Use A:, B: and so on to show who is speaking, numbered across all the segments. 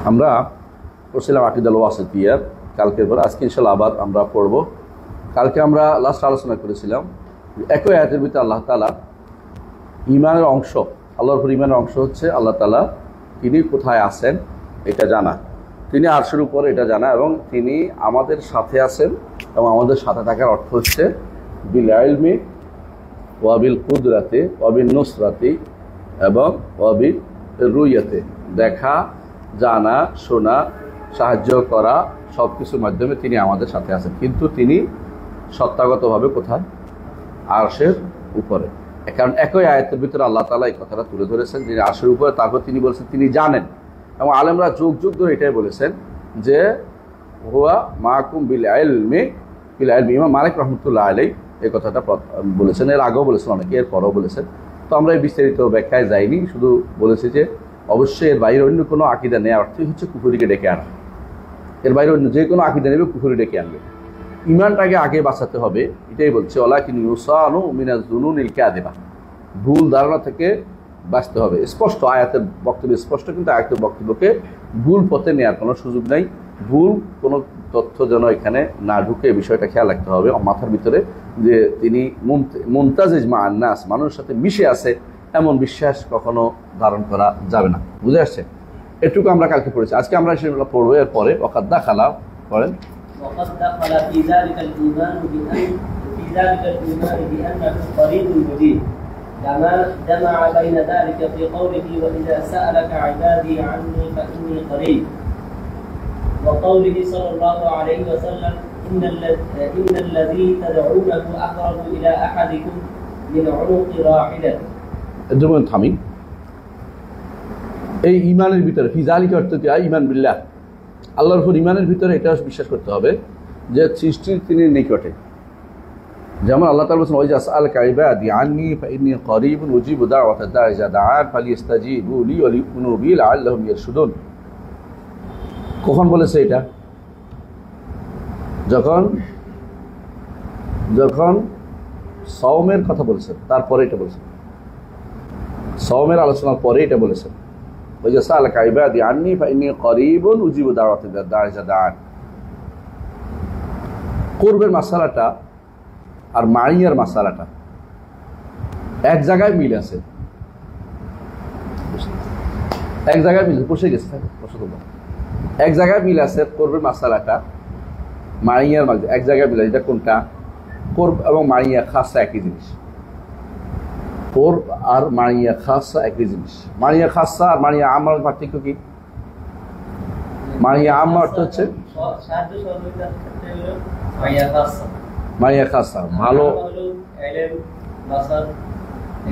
A: আমরা পড়ছিলাম আকিদাল ওয়াসিতিয়া কালকের পর, আজকে ইনশাআল্লাহ আবার আমরা পড়ব। কালকে আমরা লাস্ট আলোচনা করেছিলাম একই আয়াতের ভিতরে আল্লাহ তাআলা ঈমানের অংশ, আল্লাহর উপর ঈমানের অংশ হচ্ছে আল্লাহ তাআলা তিনি কোথায় আছেন এটা জানা, তিনি আরশের উপরে এটা জানা, এবং তিনি আমাদের সাথে আছেন। এবং আমাদের সাথে থাকার অর্থ হচ্ছে বিল ইলমি ওয়া বিল কুদরাতি ওয়া বিন নুসরাতি এবং ওয়া বিল রুইয়াতে, দেখা, জানা, শোনা, সাহায্য করা, সব কিছুর মাধ্যমে তিনি আমাদের সাথে আছেন। কিন্তু তিনি সত্তাগতভাবে কোথায়? আরশের উপরে। কারণ একই আয়াতের ভিতরে আল্লাহ তাআলা এই কথাটা তুলে ধরেছেন যে আরশের উপরে, তারপর তিনি বলেছেন তিনি জানেন। এবং আলেমরা যুগ যুগ ধরে এটাই বলেছেন যে হুয়া মাকুম বিল ইলমি, ইমাম মালিক রহমতুল্লাহ আলাইহি এই কথাটা বলেছেন, এর আগেও বলেছেন অনেকে, এর পরেও বলেছেন। তো আমরা এই বিস্তারিত ব্যাখ্যায় যাইনি, শুধু বলেছি যে অবশ্যই এর বাইরে অন্য কোনো আকিদা নেওয়ার অর্থই হচ্ছে কুফরিকে ডেকে আনা। এর বাইরে অন্য যে কোনো আকিদা নেবে কুফরি ডেকে আনবে। ইমানটাকে আগে বাঁচাতে হবে, এটাই বলছে ওয়ালাকিন ইউসানু মিনাজ জুনুনিল কাযিবা, ভুল ধারণা থেকে বাঁচতে হবে। স্পষ্ট আয়াতের বক্তব্য স্পষ্ট, কিন্তু আয়াতের বক্তব্যকে ভুল পথে নেওয়ার কোনো সুযোগ নাই। ভুল কোনো তথ্য যেন এখানে না ঢুকে, বিষয়টা খেয়াল রাখতে হবে মাথার ভিতরে, যে তিনি মুনতাজিজ মা আন-নাস, মানুষের সাথে মিশে আছে এমন বিশ্বাস কখনো ধারণ করা যাবে না। বুঝে আসছে? এটুকু আমরা কালকে পড়েছি, আজকে আমরা সেগুলো পড়বো। এরপরে ওয়াকাদ দাখালা পড়েন।
B: وقد دخل في ذلك الإيمان بأنه قريب مجيب، كما جمع بين ذلك في قوله وإذا سألك عبادي عني فإني قريب، وقوله صلى الله عليه وسلم إن الذي تدعونه أقرب إلى أحدكم من عنق راحلته।
A: যেমন থামি এই ইমানের ভিতরে ফি যালিকা অর্থ কি? ঈমান বিল্লাহ, আল্লাহর উপর ঈমানের ভিতরে এটা বিশ্বাস করতে হবে যে সৃষ্টির তিনি নিকটে। যেমন আল্লাহ তাআলা বলেছেন ওয়াইজা সাআলাকা ইবাদি আন্নী ফাইন্নী করিবুন উজিবু দাওয়াতাদ দাঈ ইযা দাআন ফালিস্তাজিবু লি ওয়া লিউমিনু বি লাআল্লাহুম ইয়ারশুদুন। কখন বলেছে এটা? যখন সাওমের কথা বলেছেন, তারপরে এটা বলেছেন, সাওমের আলোচনার পরে এটা বলেছেন ওয়াইজা সাআলাকা ইবাদি আন্নী ফাইন্নী করিবুন উজিবু দাওয়াতাদ দাঈ ইযা দাআন। কুরবের মাসালাটা আর মাইয়ার মাসালাটা এক জায়গায় মিল আছে, এক জায়গায় মিল বসে গেছে, এক জায়গায় মিল আছে। কুরবের মাসালাটা মাইয়ার মাঝে এক জায়গায় মিল আছে। এটা কোনটা? কুরব এবং মাইয়া খাসা একই জিনিস। কুরব আর মাইয়া খাসা একই জিনিস। মাইয়া খাসা আর মাইয়া আমার পার্থক্য কি? মাইয়া আমার অর্থ হচ্ছে মাইয়া খাসা, ভালো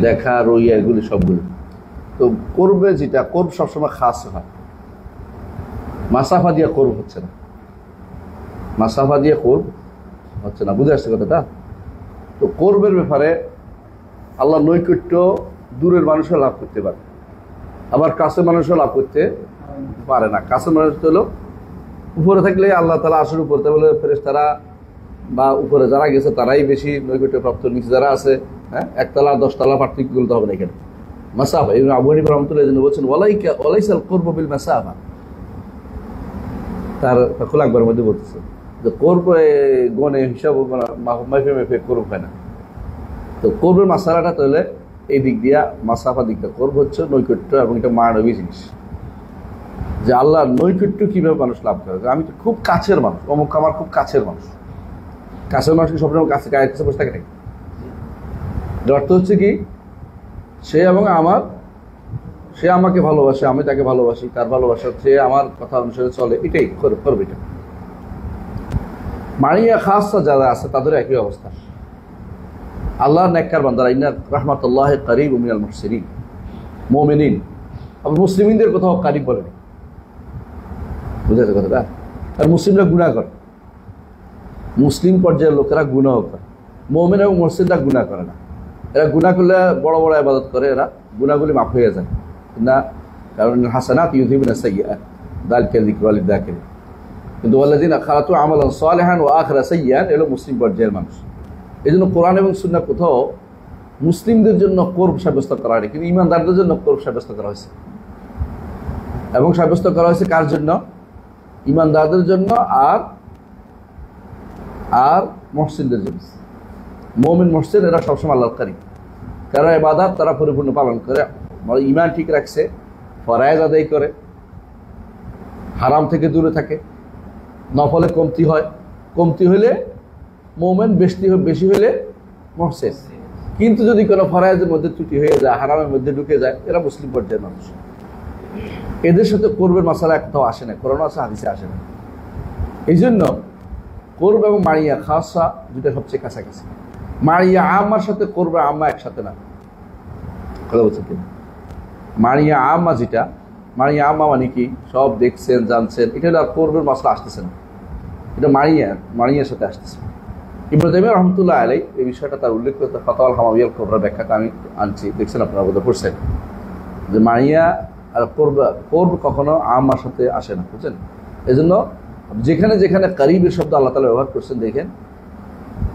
A: দেখা, রইয়া, এগুলি সবগুলো। তো করবে যেটা করব সবসময় খাস হয়, মাসাফা দিয়ে করব হচ্ছে না, মাসাফা দিয়ে করব হচ্ছে না। বুঝে আসছে কথাটা? তো করবের ব্যাপারে আল্লাহ নৈকট্য দূরের মানুষও লাভ করতে পারে, আবার কাছের মানুষও লাভ করতে পারে না। কাছের মানুষ হলো উপরে থাকলে আল্লাহ তাআলা আরশের উপর, বলে ফেরেশতারা বা উপরে যারা গেছে তারাই বেশি নৈকট্য প্রাপ্ত, নিচে যারা আছে হ্যাঁ একতলা 10 তলা পার্থক্য বলতে হবে না এখানে। মাসাফা ইবনে আবু হানিফা রাহমাতুল্লাহ আলাইহি বলেছেন ওয়ালাইসাল কুরবু বিল মাসাফা, তার ফাকুল আকবরের মধ্যে বলতেছে যে কুরব গনে হিসাব মাফে কুরব হয় না। তো কুরবের মাসালাটা তাহলে এই দিক দিয়া, মাসাফা দিকটা কুরব হচ্ছে নৈকট্য, এবং এটা মানবী জিনিস যে আল্লাহর নৈকট্য কিভাবে মানুষ লাভ করে। আমি তো খুব কাছের মানুষ, অমুক আমার খুব কাছের মানুষ, কাছের মানুষকে সবসময় কাছে গায়ের কাছে বসে থাকে নাকি? অর্থ হচ্ছে কি সে এবং আমার, সে আমাকে ভালোবাসে, আমি তাকে ভালোবাসি, তার ভালোবাসা, সে আমার কথা অনুসারে চলে, এটাই করবে। এটা মারিয়া খাসা যারা আছে তাদের একই অবস্থা। আল্লাহর নেককার বান্দারা ইন্না রাহমাতুল্লাহি কারীবুম মিনাল মুহসিনিন, মুমিনিন। আবার মুসলিমদের কোথাও কারীব বলেন, বুঝাতে কথাটা? আর মুসলিমরা গুনাহ করে, মুসলিম পর্যায়ের লোকেরা গুনাহ করে, মুমিন এবং মুহসিনরা গুনাহ করে না। এরা গুনাহ করলে বড় বড় ইবাদত করে, এরা গুনাহগুলি মাফ হয়ে যায় না, কারণ হাসানাত ইউযহিবুনা সাইয়্যাত যালিকা যিকরা লিয-যাকিরিন। কিন্তু ওয়াল্লাযিনা খালাতু আমালান সালিহান ওয়া আখিরা সাইয়্যান এলো মুসলিম পর্যায়ের মানুষ। এজন্য কোরআন এবং সুন্নাহ কোথাও মুসলিমদের জন্য কোরব সাব্যস্ত করা হয়, কিন্তু ঈমানদারদের জন্য কোরব সাব্যস্ত করা হয়েছে। এবং সাব্যস্ত করা হয়েছে কার জন্য? ইমানদারদের জন্য আর আর মুহসিনদের জন্য। মুমিন মুহসিন এরা সবসময় আল্লাহর কারী, কারণ ইবাদত তারা পরিপূর্ণ পালন করে, মানে ঈমান ঠিক রাখছে, ফরজ আদায় করে, হারাম থেকে দূরে থাকে, নফলে কমতি হয়, কমতি হলে মুমিন, বেশি হলে মুহসিন। কিন্তু যদি কোনো ফরজের মধ্যে ত্রুটি হয়ে যায়, হারামের মধ্যে ঢুকে যায়, এরা মুসলিম পর্যায়ের মানুষ। এদের সাথে কোরবের মাসালা একটাও আসে না, কোরআন আছে হাদিসে আসে না। এই জন্য কোরব এবং মারিয়া খাসা দুটা সবচেয়ে কাছাকাছি। মারিয়া আম্মার সাথে কোরবে আম্মা একসাথে না, কথা বলছেন কি? মারিয়া আম্মা যেটা, মারিয়া আম্মা মানে কি সব দেখছেন জানছেন, এটা হলো কোরবের মাসলা আসতেছে না, এটা মারিয়ার সাথে আসতেছে। ইবনে তাইমিয়া রাহমাতুল্লাহ আলাইহি এই বিষয়টা তার উল্লেখ করতে ফাতাওয়াল হামাবিয়াল কুবরা ব্যাখ্যাটা আমি আনছি, দেখছেন আপনারা বোধহয় পড়ছেন, যে মারিয়া আর কোরব কখনো আম্মার সাথে আসে না, বুঝছেন? এই জন্য যেখানে যেখানে করিবের শব্দ আল্লাহ তাআলা ব্যবহার করছেন দেখেন,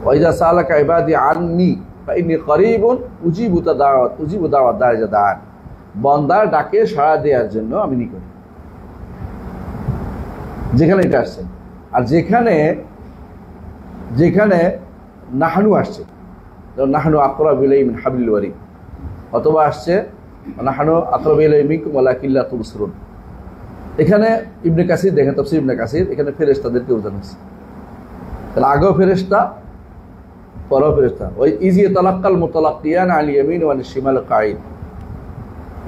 A: ওয়াইদা সালাকা ইবাদি আননি ফাইন্নী করিবুন উজিবু দাওয়াত দাঈ ইযা দাআন, বান্দার ডাকে সাড়া দেওয়ার জন্য আমি নিকট, যেখানে এটা আসছে। আর যেখানে যেখানে নাহনু আসছে, নাহনু আকরাবু ইলাইহি মিন হাবলিল ওয়ারিদ, অথবা আসছে নাহনু আকরাবু ইলাইহি মিনকুম ওয়ালাকিন লা তুবসিরুন। এখানে ইবনে কাসির দেখেন, তাফসীর ইবনে কাসির, এখানে ফেরেশতাদেরকে বোঝানো হয়েছে। তাহলে আগেও ফেরেশতা, পরেও ফেরেশতা। ওই ইজি তালাক্কাল মুতালাক্কিয়ান আল ইয়ামিন ওয়া আনিশ শিমাল কাঈদ,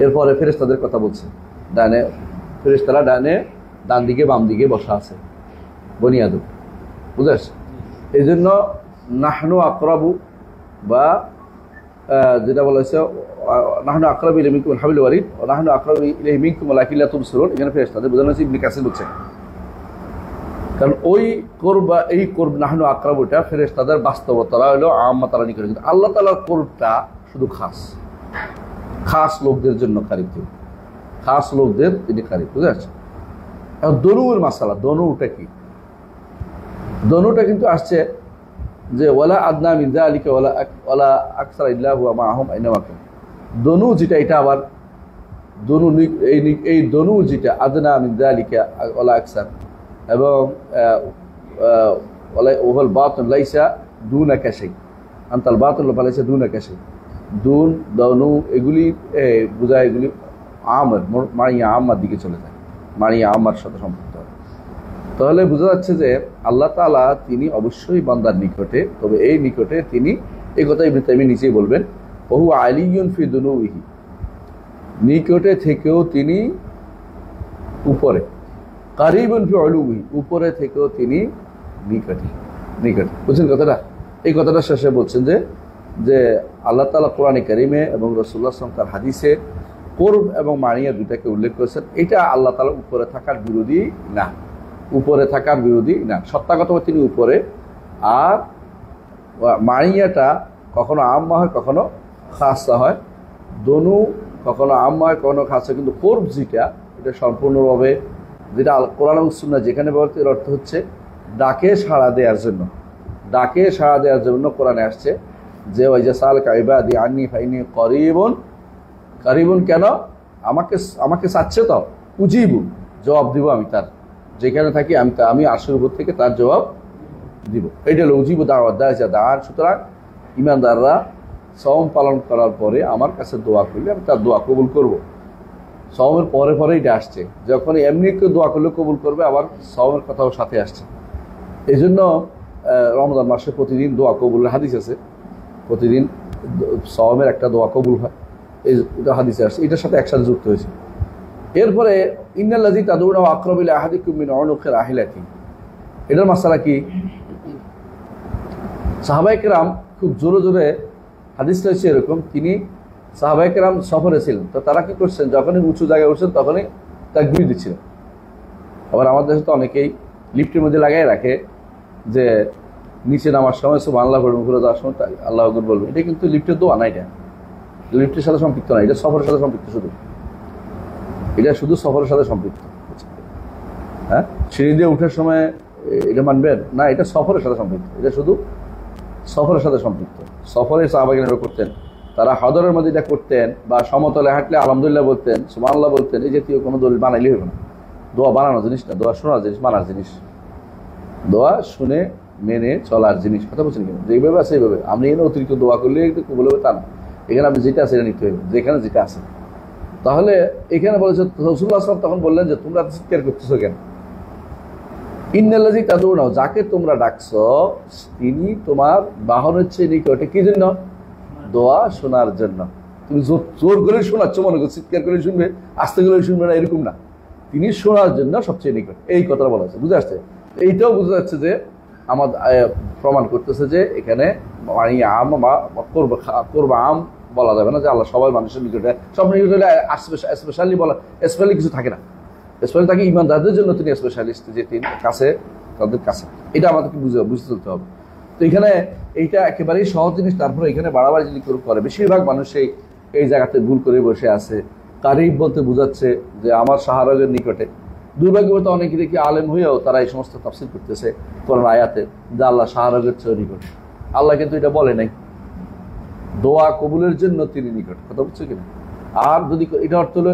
A: এরপরে ফেরেশতাদের কথা বলছে। ডানে ফেরেশতারা ডান দিকে বাম দিকে বসা আছে, বনি আদম, বুঝতে পারছেন? এই জন্য নাহনু আকরাবু বা যেটা বলা হয়েছে নাহনু আকরাবু ইলাইহি মিনকুম মিন হাবলিল ওয়ারিদ ওয়া নাহনু আকরাবু ইলাইহি মিনকুম ওয়ালাকিন লা তুবসিরুন, এখানে ফেরেশতাদের বোঝানো হয়েছে। ইবনে কাসির বলছেন কারণ ওই কোরব বা এই কোরব নাহনু আকরাবুটা ফেরেশতাদের বাস্তবতারা হলো আম্মা তারা নিকট, কিন্তু আল্লাহ তাআলার কোরবটা শুধু খাস লোকদের জন্য কারিত, খাস লোকদের তিনি কারিত, বুঝতে পারছেন? এখন দনুর মাসালা, দনুটা কি? দনুটা কিন্তু আসছে যে ওয়ালা আদনা মিন যালিকা ওয়ালা আকসারা ইল্লা হুয়া মাআহুম আইনামা কান। দনু যেটা, এটা আবার দনু, এই দনু যেটা আদনা মিন যালিকা ওয়ালা আকসার, এবং ওয়ালা ওয়াল বাতিল লাইসা দুনাকা শাই, আনতাল বাতিল লাইসা দুনাকা শাই, দনু এগুলি বোঝায়, এগুলি আমর মারিয়া আম্মার দিকে চলে যায়, মারিয়া আম্মার সাথে সম্পৃক্ত হয়। তাহলে বোঝা যাচ্ছে যে আল্লাহ তাআলা তিনি অবশ্যই বান্দার নিকটে, তবে এই নিকটে তিনি, এই কথা ইবনে তাইমিয়া নিচেই বলবেন, ওহু আলিয়ুন ফি দুনুবিহি, নিকটে থেকেও তিনি উপরে, কারিবুন ফি উলুবিহি, উপরে থেকেও তিনি নিকটে। বুঝছেন কথাটা? এই কথাটা শেষে বলছেন যে আল্লাহ তাআলা কোরআনে কারিমে এবং রাসূলুল্লাহ সাল্লাল্লাহু আলাইহি ওয়াসাল্লাম তার হাদিসে কোরব এবং মারিয়া দুটাকে উল্লেখ করেছেন। এটা আল্লাহ তাআলা উপরে থাকার বিরোধী না, উপরে থাকার বিরোধী না, সত্তাগতভাবে তিনি উপরে। আর মারিয়াটা কখনো আম্মা হয়, কখনো খাসা হয়, দনু কখনো আম্মা হয়, কখনো খাসা। কিন্তু কোরব যেটা, এটা সম্পূর্ণভাবে যেটা কোরআন এবং সুন্নাহ যেখানে ব্যবহৃত, এর অর্থ হচ্ছে ডাকে সাড়া দেওয়ার জন্য, ডাকে সাড়া দেওয়ার জন্য কোরআনে আসছে যে ওয়াইজা সালাকা ইবাদি আন্নী ফাইন্নী কারিবুন, কেন? আমাকে চাচ্ছে তো, উজিবু, জবাব দিব আমি, তার যেখানে থাকি আমি আরশের উপর থেকে তার জবাব দিব। এইটা হলো উজিবু দাওয়াত দাঈ ইযা দাআন। সুতরাং ইমানদাররা সওম পালন করার পরে আমার কাছে দোয়া করলে আমি তার দোয়া কবুল করব। সওমের পরে এটা আসছে, যখন এমনি কেউ দোয়া করলে কবুল করবে, আবার সওমের কথাও সাথে আসছে। এই জন্য রমজান মাসে প্রতিদিন দোয়া কবুলের হাদিস আছে, প্রতিদিন সওমের একটা দোয়া কবুল হয়, এটা হাদিসে আসছে, এটার সাথে একসাথে যুক্ত হয়েছে। এরপরে ইন্নাল্লাযী তাদউনা আকরাবু ইলা আহাদিকুম মিন উনুকি রাহিলাতি, এটার মাসআলা কি? সাহাবায়ে কেরাম খুব জোরে জোরে, হাদিসটা হচ্ছে এরকম, তিনি সাহাবায়ে কেরাম সফরে ছিলেন, তো তারা কি করছেন, যখনই উঁচু জায়গায় উঠছেন তখনই তাকবীর দিচ্ছিলেন। আবার আমাদের দেশে তো অনেকেই লিফটের মধ্যে লাগাই রাখে যে নিচে নামার সময় সুবহানাল্লাহ পড়বেন, ঘুরে যাওয়ার সময় আল্লাহু আকবার বলবেন। এটা কিন্তু লিফটের দোয়া না, এটা লিফটের সাথে সম্পৃক্ত না, এটা সফরের সাথে সম্পৃক্ত, এটা শুধু সফরের সাথে সম্পৃক্ত। হ্যাঁ, সিঁড়ি দিয়ে উঠার সময় এটা মানবেন না, এটা সফরের সাথে সম্পৃক্ত, এটা শুধু সফরের সাথে সম্পৃক্ত। সফরে সাহাবায়ে কেরাম করতেন, তারা হদরের মধ্যে এটা করতেন বা সমতলে হাঁটলে আলহামদুলিল্লাহ বলতেন, সুবহানাল্লাহ বলতেন, এই জাতীয় কোনো দলিল বানাইলে হবে না। দোয়া বানানোর জিনিস না, দোয়া শোনার জিনিস, মানার জিনিস, দোয়া শুনে মেনে চলার জিনিস। কথা বলছেন কিনা? যেইভাবে আছে এইভাবে। আপনি এখানে অতিরিক্ত দোয়া করলে একটু কবুল হবে তা না, এখানে আপনি যেটা আছে এটা নিতে হবে, যেখানে যেটা আছে। তাহলে এখানে বলেছে রাসূলুল্লাহ সাল্লাল্লাহু আলাইহি ওয়াসাল্লাম তখন বললেন যে তোমরা চিৎকার করতেছো কেন? ইন্নাল্লাযী তাদউনা, যাকে তোমরা ডাকছো তিনি তোমার বাহন হচ্ছে নিকটে, কি জন্য? দোয়া শোনার জন্য। তুমি জোর করে শোনাচ্ছ, মনে করো চিৎকার করে শুনবে, আস্তে করে শুনবে না, এরকম না। তিনি শোনার জন্য সবচেয়ে নিকট, এই কথাটা বলা হচ্ছে। বুঝে আসছে? এইটাও বোঝা যাচ্ছে যে আমাদের প্রমাণ করতেছে যে এখানে আম বা করবা আম বলা যাবে না, যে আল্লাহ সবাই মানুষের নিকটে, সব নিকটে স্পেশালি বলা, স্পেশালি কিছু থাকে না। স্পেশালি থাকে ইমানদারদের জন্য তিনি স্পেশালিস্ট, যে তিনি কাছে, তাদের কাছে। এটা আমাদেরকে বুঝতে চলতে হবে। তো এখানে এইটা একেবারেই সহজ জিনিস। তারপরে এখানে বাড়াবাড়ি যদি করে, বেশিরভাগ মানুষ এই জায়গাতে ভুল করে বসে আছে। কারিব বলতে বোঝাচ্ছে যে আমার শাহরাগের নিকটে। দুর্ভাগ্যবশত অনেকে দেখি আলেম হয়েও তারা এই সমস্ত তাফসীর করতেছে কোরআন আয়াতে, যে আল্লাহ শাহরাগের চেয়ে নিকট। আল্লাহ কিন্তু এটা বলে নাই, দোয়া কবুলের জন্য তিনি নিকট। কথা বুঝছো কিনা? আর যদি এটা অর্থ হলো,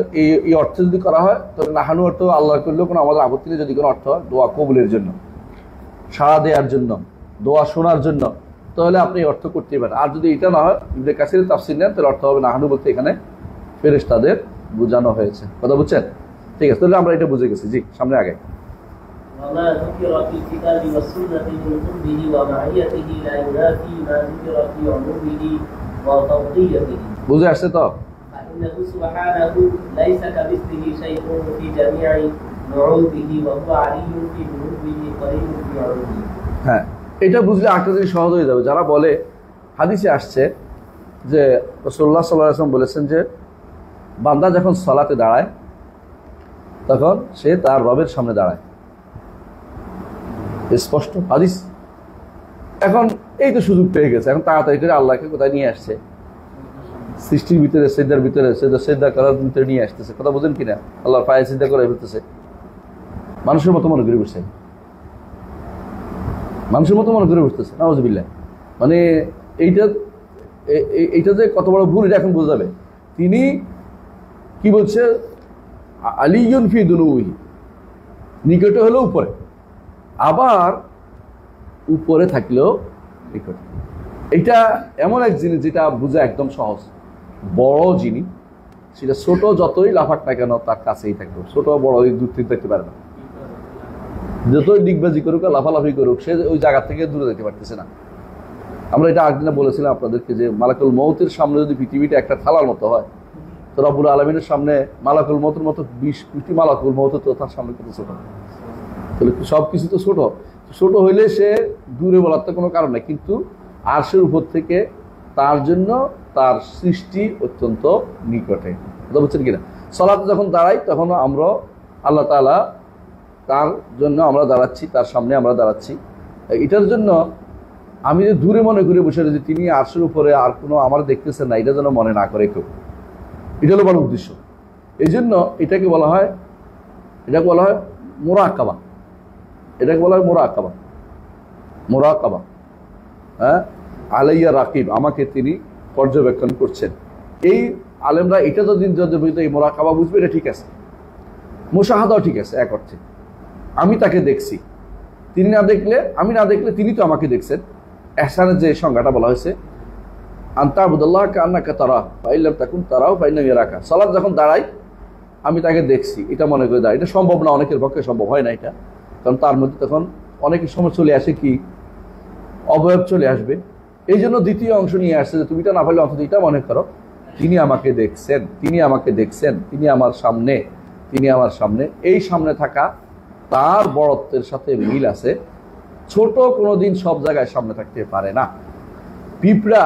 A: এই অর্থে যদি করা হয় তাহলে নাহানু অর্থ আল্লাহ করলেও কোনো আমাদের আপত্তি নেই। যদি কোনো অর্থ হয় দোয়া কবুলের জন্য, সাড়া দেওয়ার জন্য, দোয়া শোনার জন্য, তাহলে আপনি অর্থ করতেই পারেন। আর যদি এটা না হয়, ইবনে কাসির তাফসীর নেন, তাহলে অর্থ হবে নাহানু বলতে এখানে ফেরেশতাদের বোঝানো হয়েছে। কথা বুঝছেন? ঠিক আছে, তাহলে আমরা এটা বুঝে গেছি। জি, সামনে আগে।
B: وما ذكر في الكتاب والسنة من قربه ومعيته لا ينافي ما ذكر في عمومه وفوقيته.
A: বুঝে আসছে তো?
B: فإنه سبحانه ليس كمثله شيء في جميع نعوته وهو علي في ذنوبه قريب في علوه.
A: হ্যাঁ, এটা বুঝলে আরেকটা জিনিস সহজ হয়ে যাবে। যারা বলে, হাদিসে আসছে যে রাসূলুল্লাহ সাল্লাল্লাহু আলাইহি ওয়াসাল্লাম বলেছেন যে বান্দা যখন সালাতে দাঁড়ায় তখন সে তার রবের সামনে দাঁড়ায়। স্পষ্ট হাদিস। এখন এই তো সুযোগ পেয়ে গেছে, এখন তাড়াতাড়ি করে আল্লাহকে কোথায় নিয়ে আসছে? সৃষ্টির ভিতরে, সিজদার ভিতরে, সিজদা করার ভিতরে নিয়ে আসতেছে। কথা বুঝেন কিনা? আল্লাহর পায়ে সিজদা করে ফেলতেছে। মানুষের মতো মনে করে বসছে, মানুষের মতো মনে করে বসতেছে। নাউযুবিল্লাহ। মানে এইটা যে কত বড় ভুল, এটা এখন বোঝা যাবে। তিনি কি বলছে? আলিয়ুন ফি দুনুহি, নিকটে হলো উপরে, আবার উপরে থাকলেও নিকটে। এটা এমন এক জিনিস যেটা বোঝা একদম সহজ। বড় জিনিস, সেটা ছোট যতই লাফাক না কেন তার কাছেই থাকবে। ছোট বড় দূর থেকে দেখতে পারে না, যতই ডিগবাজি করুক আর লাফালাফি করুক, সে ওই জায়গা থেকে দূরে যেতে পারতেছে না। আমরা এটা আগদিনে বলেছিলাম আপনাদেরকে যে মালাকুল মউতের সামনে যদি পৃথিবীটা একটা থালার মতো হয়, তো রব্বুল আলামিনের সামনে মালাকুল মউতের মতো 20 কোটি মালাকুল মউত তো তার সামনে কত ছোট। তাহলে সব কিছু তো ছোট। ছোট হইলে সে দূরে বলার তো কোনো কারণ নেই, কিন্তু আরশের উপর থেকে তার জন্য তার সৃষ্টি অত্যন্ত নিকটে। কথা বুঝছেন কিনা? সালাতে যখন দাঁড়াই তখন আমরা আল্লাহ তাআলা, তার জন্য আমরা দাঁড়াচ্ছি, তার সামনে আমরা দাঁড়াচ্ছি। এটার জন্য আমি যে দূরে মনে করে বসে যে তিনি আরশের উপরে আর কোনো আমার দেখতেছেন না, এটা যেন মনে না করে কেউ। এটা হলো বড় উদ্দেশ্য। এই জন্য এটাকে বলা হয় মুরাকাবা। এটাকে বলা হয় মুরাকাবা। মুরাকাবা, হ্যাঁ, আলাইয়া রাকিব, আমাকে তিনি পর্যবেক্ষণ করছেন। এই আলেমরা এটা যদি এই মুরাকাবা বুঝবে, এটা ঠিক আছে। মুশাহাদাও ঠিক আছে এক অর্থে। আমি তাকে দেখছি, তিনি না দেখলে, আমি না দেখলে তিনি তো আমাকে দেখছেন। ইহসানের যে সংজ্ঞাটা বলা হয়েছে, আনতা আবুদুল্লাহ কান্নাকা তারা ফাইল্লাম তাকুন তারাও ফাইন্নাম ইয়ারাকা। সালাত যখন দাঁড়াই আমি তাকে দেখছি, এটা মনে করে দাঁড়াই। এটা সম্ভব না, অনেকের পক্ষে সম্ভব হয় না এটা, কারণ তার মধ্যে তখন অনেকের সময় চলে আসে কি অবয়ব চলে আসবে। এই জন্য দ্বিতীয় অংশ নিয়ে আসছে যে তুমি এটা না পারলে অন্তত এটা মনে করো তিনি আমাকে দেখছেন, তিনি আমাকে দেখছেন, তিনি আমার সামনে, তিনি আমার সামনে। এই সামনে থাকা তার বড়ত্বের সাথে মিল আছে। ছোট কোনোদিন সব জায়গায় সামনে থাকতে পারে না। পিঁপড়া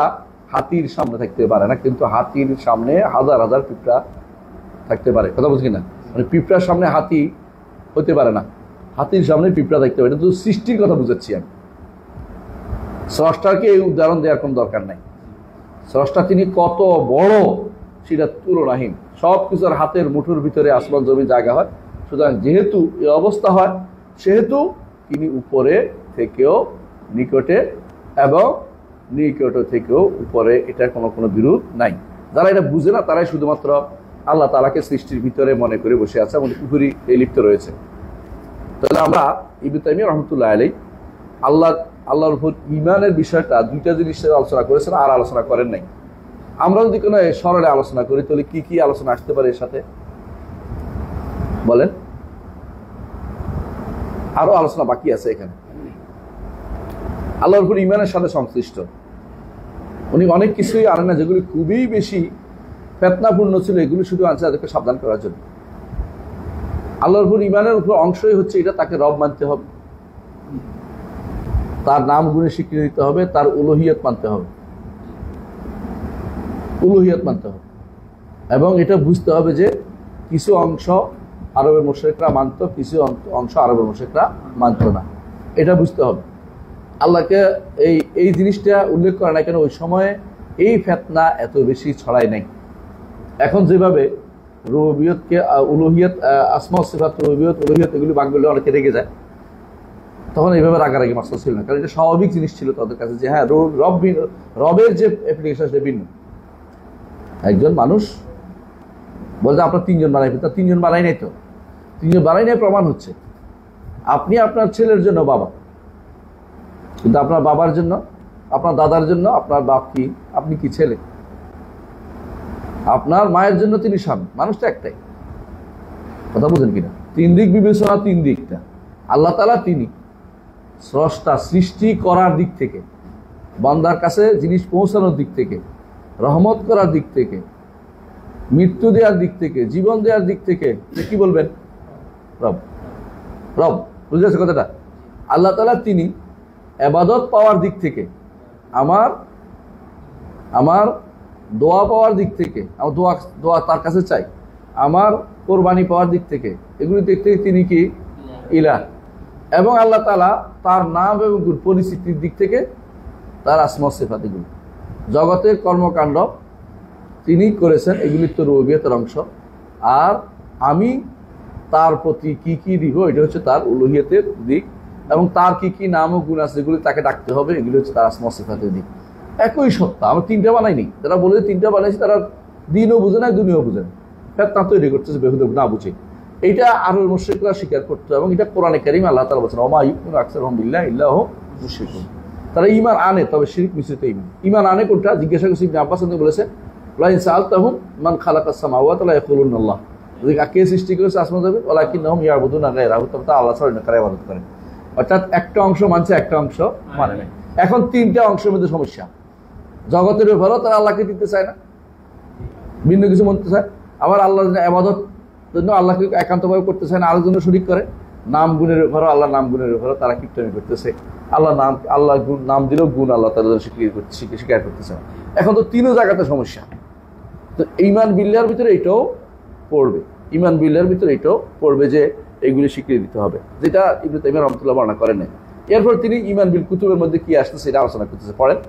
A: হাতির সামনে থাকতে পারে না, কিন্তু হাতির সামনে হাজার হাজার পিঁপড়া থাকতে পারে। কথা বুঝি না? মানে পিঁপড়ার সামনে হাতি হতে পারে না, হাতির সামনে পিঁপড়া থাকতে পারে। এটা তো সৃষ্টির কথা বুঝাচ্ছি আমি। স্রষ্টাকে এই উদাহরণ দেওয়ার কোনো দরকার নাই। স্রষ্টা তিনি কত বড় সেটা তুলনাহীন। সব কিছুর হাতের মুঠোর ভিতরে আসমান জমি জায়গা হয়। সুতরাং যেহেতু এই অবস্থা হয়, সেহেতু তিনি উপরে থেকেও নিকটে এবং নিকট থেকেও উপরে এটা কোনো বিরোধ নাই। যারা এটা বুঝে না তারাই শুধুমাত্র আল্লাহ তাআলাকে সৃষ্টির ভিতরে মনে করে বসে আছে এবং পুকুরি লিপ্ত রয়েছে। তাহলে আমরা ইবনে তাইমিয়া রাহমাতুল্লাহ আলাইহি আল্লাহর উপর ঈমানের বিষয়টা দুইটা জিনিস আলোচনা করেছেন, আর আলোচনা করেন নাই। আমরা যদি কোনো সরলে আলোচনা করি তাহলে কি কি আলোচনা আসতে পারে এর সাথে বলেন? আরো আলোচনা বাকি আছে এখানে। আল্লাহর উপর ঈমানের সাথে সংশ্লিষ্ট উনি অনেক কিছুই আনেন না, যেগুলি খুবই বেশি ফিতনাপূর্ণ ছিল, এগুলি শুধু আনছে তাদেরকে সাবধান করার জন্য। আল্লাহর উপর ঈমানের উপর অংশই হচ্ছে এটা তাকে রব মানতে হবে, তার নাম গুণে স্বীকৃতি দিতে হবে, তার উলুহিয়ত মানতে হবে, এবং এটা বুঝতে হবে যে কিছু অংশ আরবের মুশরিকরা মানত, কিছু অংশ আরবের মুশরিকরা মানত না, এটা বুঝতে হবে। আল্লাহকে এই জিনিসটা উল্লেখ করে না কেন, ওই সময়ে এই ফিতনা এত বেশি ছড়ায় নাই। এখন যেভাবে রুবুবিয়তকে উলুহিয়ত, আসমা ও সিফাত, রুবুবিয়ত উলুহিয়ত এগুলি ভাগ করলে অনেকে রেগে যায়, তখন এইভাবে রাগারাগি মাসলা ছিল না, কারণ এটা স্বাভাবিক জিনিস ছিল তাদের কাছে যে হ্যাঁ রবের যে অ্যাপ্লিকেশন সেটা ভিন্ন। একজন মানুষ বলছে আপনার তিনজন বানাই, তার তিনজন বানাই নাই, তো তিনজন বানাই নাই প্রমাণ হচ্ছে আপনি আপনার ছেলের জন্য বাবা, কিন্তু আপনার বাবার জন্য, আপনার দাদার জন্য আপনার বাপ কি, আপনি কি ছেলে? আপনার মায়ের জন্য তিনি স্বামী, মানুষটা একটাই। কথা বুঝেন কিনা? তিন দিক বিবেচনা, তিন দিকটা। আল্লাহ তাআলা তিনি স্রষ্টা, সৃষ্টি করার দিক থেকে, বান্দার কাছে জিনিস পৌঁছানোর দিক থেকে, রহমত করার দিক থেকে, মৃত্যু দেওয়ার দিক থেকে, জীবন দেওয়ার দিক থেকে কি বলবেন? রব। রব, বুঝে গেছে কথাটা? আল্লাহ তাআলা তিনি ইবাদত পাওয়ার দিক থেকে, আমার দোয়া পাওয়ার দিক থেকে, আমার দোয়া তার কাছে চাই, আমার কোরবানি পাওয়ার দিক থেকে, এগুলি দিক থেকে তিনি কি ইলাহ। এবং আল্লাহ তাআলা তার নাম এবং পরিস্থিতির দিক থেকে তার আসমা ও সিফাত, এগুলি জগতের কর্মকাণ্ড তিনি করেছেন, এগুলি তো রুবুবিয়তের অংশ। আর আমি তার প্রতি কি কি দিব, এটা হচ্ছে তার উলুহিয়তের দিক, এবং তার কি কি নাম ও গুণ আছে যেগুলি তাকে ডাকতে হবে, এগুলি হচ্ছে তার আসমা ও সিফাতের দিক। একই সত্তা, আমরা তিনটা বানাইনি। যারা বলে তিনটা বানাইছি তারা দিনও বুঝে না, দুনিয়াও বুঝে না, তা তৈরি করতেছে বেহুদা না বুঝে। এইটা আরবের মুশরিকরা স্বীকার করতো, এবং এটা কোরআনে কারীমে আল্লাহ তাআলা বলেছেন ওমা ইউমিনু আকসারুহুম বিল্লাহি ইল্লা হুম মুশরিকুন। তারা ঈমান আনে, তবে শিরক মিশ্রিত ঈমান আনে। কোনটা? জিজ্ঞাসা করছে ইবনে আব্বাস বলেছে লা ইন সাআলতাহুম মান খালাকাস সামাওয়াতি লা ইয়াকুলুনা আল্লাহ, কে সৃষ্টি করেছে আসমান জমিন, ওয়ালাকিন্নাহুম ইয়াবুদুনা গায়রাহু, তবে আল্লাহ ছাড়া অন্য কারো ইবাদত করে। অর্থাৎ একটা অংশ মানছে, একটা অংশ মানে না। এখন তিনটা অংশের মধ্যে সমস্যা। জগতের ব্যাপারেও তারা আল্লাহকে দিতে চায় না, ভিন্ন কিছু মানতে চায়। আবার আল্লাহর ইবাদত জন্য আল্লাহকে একান্তভাবে করতে চায় না, আরেকজন শরীক করে। নাম গুণের ব্যাপারেও, আল্লাহ নাম গুণের ব্যাপারেও তারা কীর্তনি করতেছে। আল্লাহ নাম দিলেও গুণ আল্লাহ তারা স্বীকার করতেছে না। এখন তো তিনও জায়গাতে সমস্যা। তো ঈমান বিল্লাহর ভিতরে এটাও পড়বে, ঈমান বিল্লাহর ভিতরে এটাও পড়বে যে এইগুলি স্বীকৃতি দিতে হবে, যেটা ইবনে তাইমিয়া রাহমাতুল্লাহ বর্ণনা করেন নাই। এরপর তিনি ঈমান বিল কুতুবের মধ্যে কি আসছে সেটা আলোচনা করতেছে। পড়েন।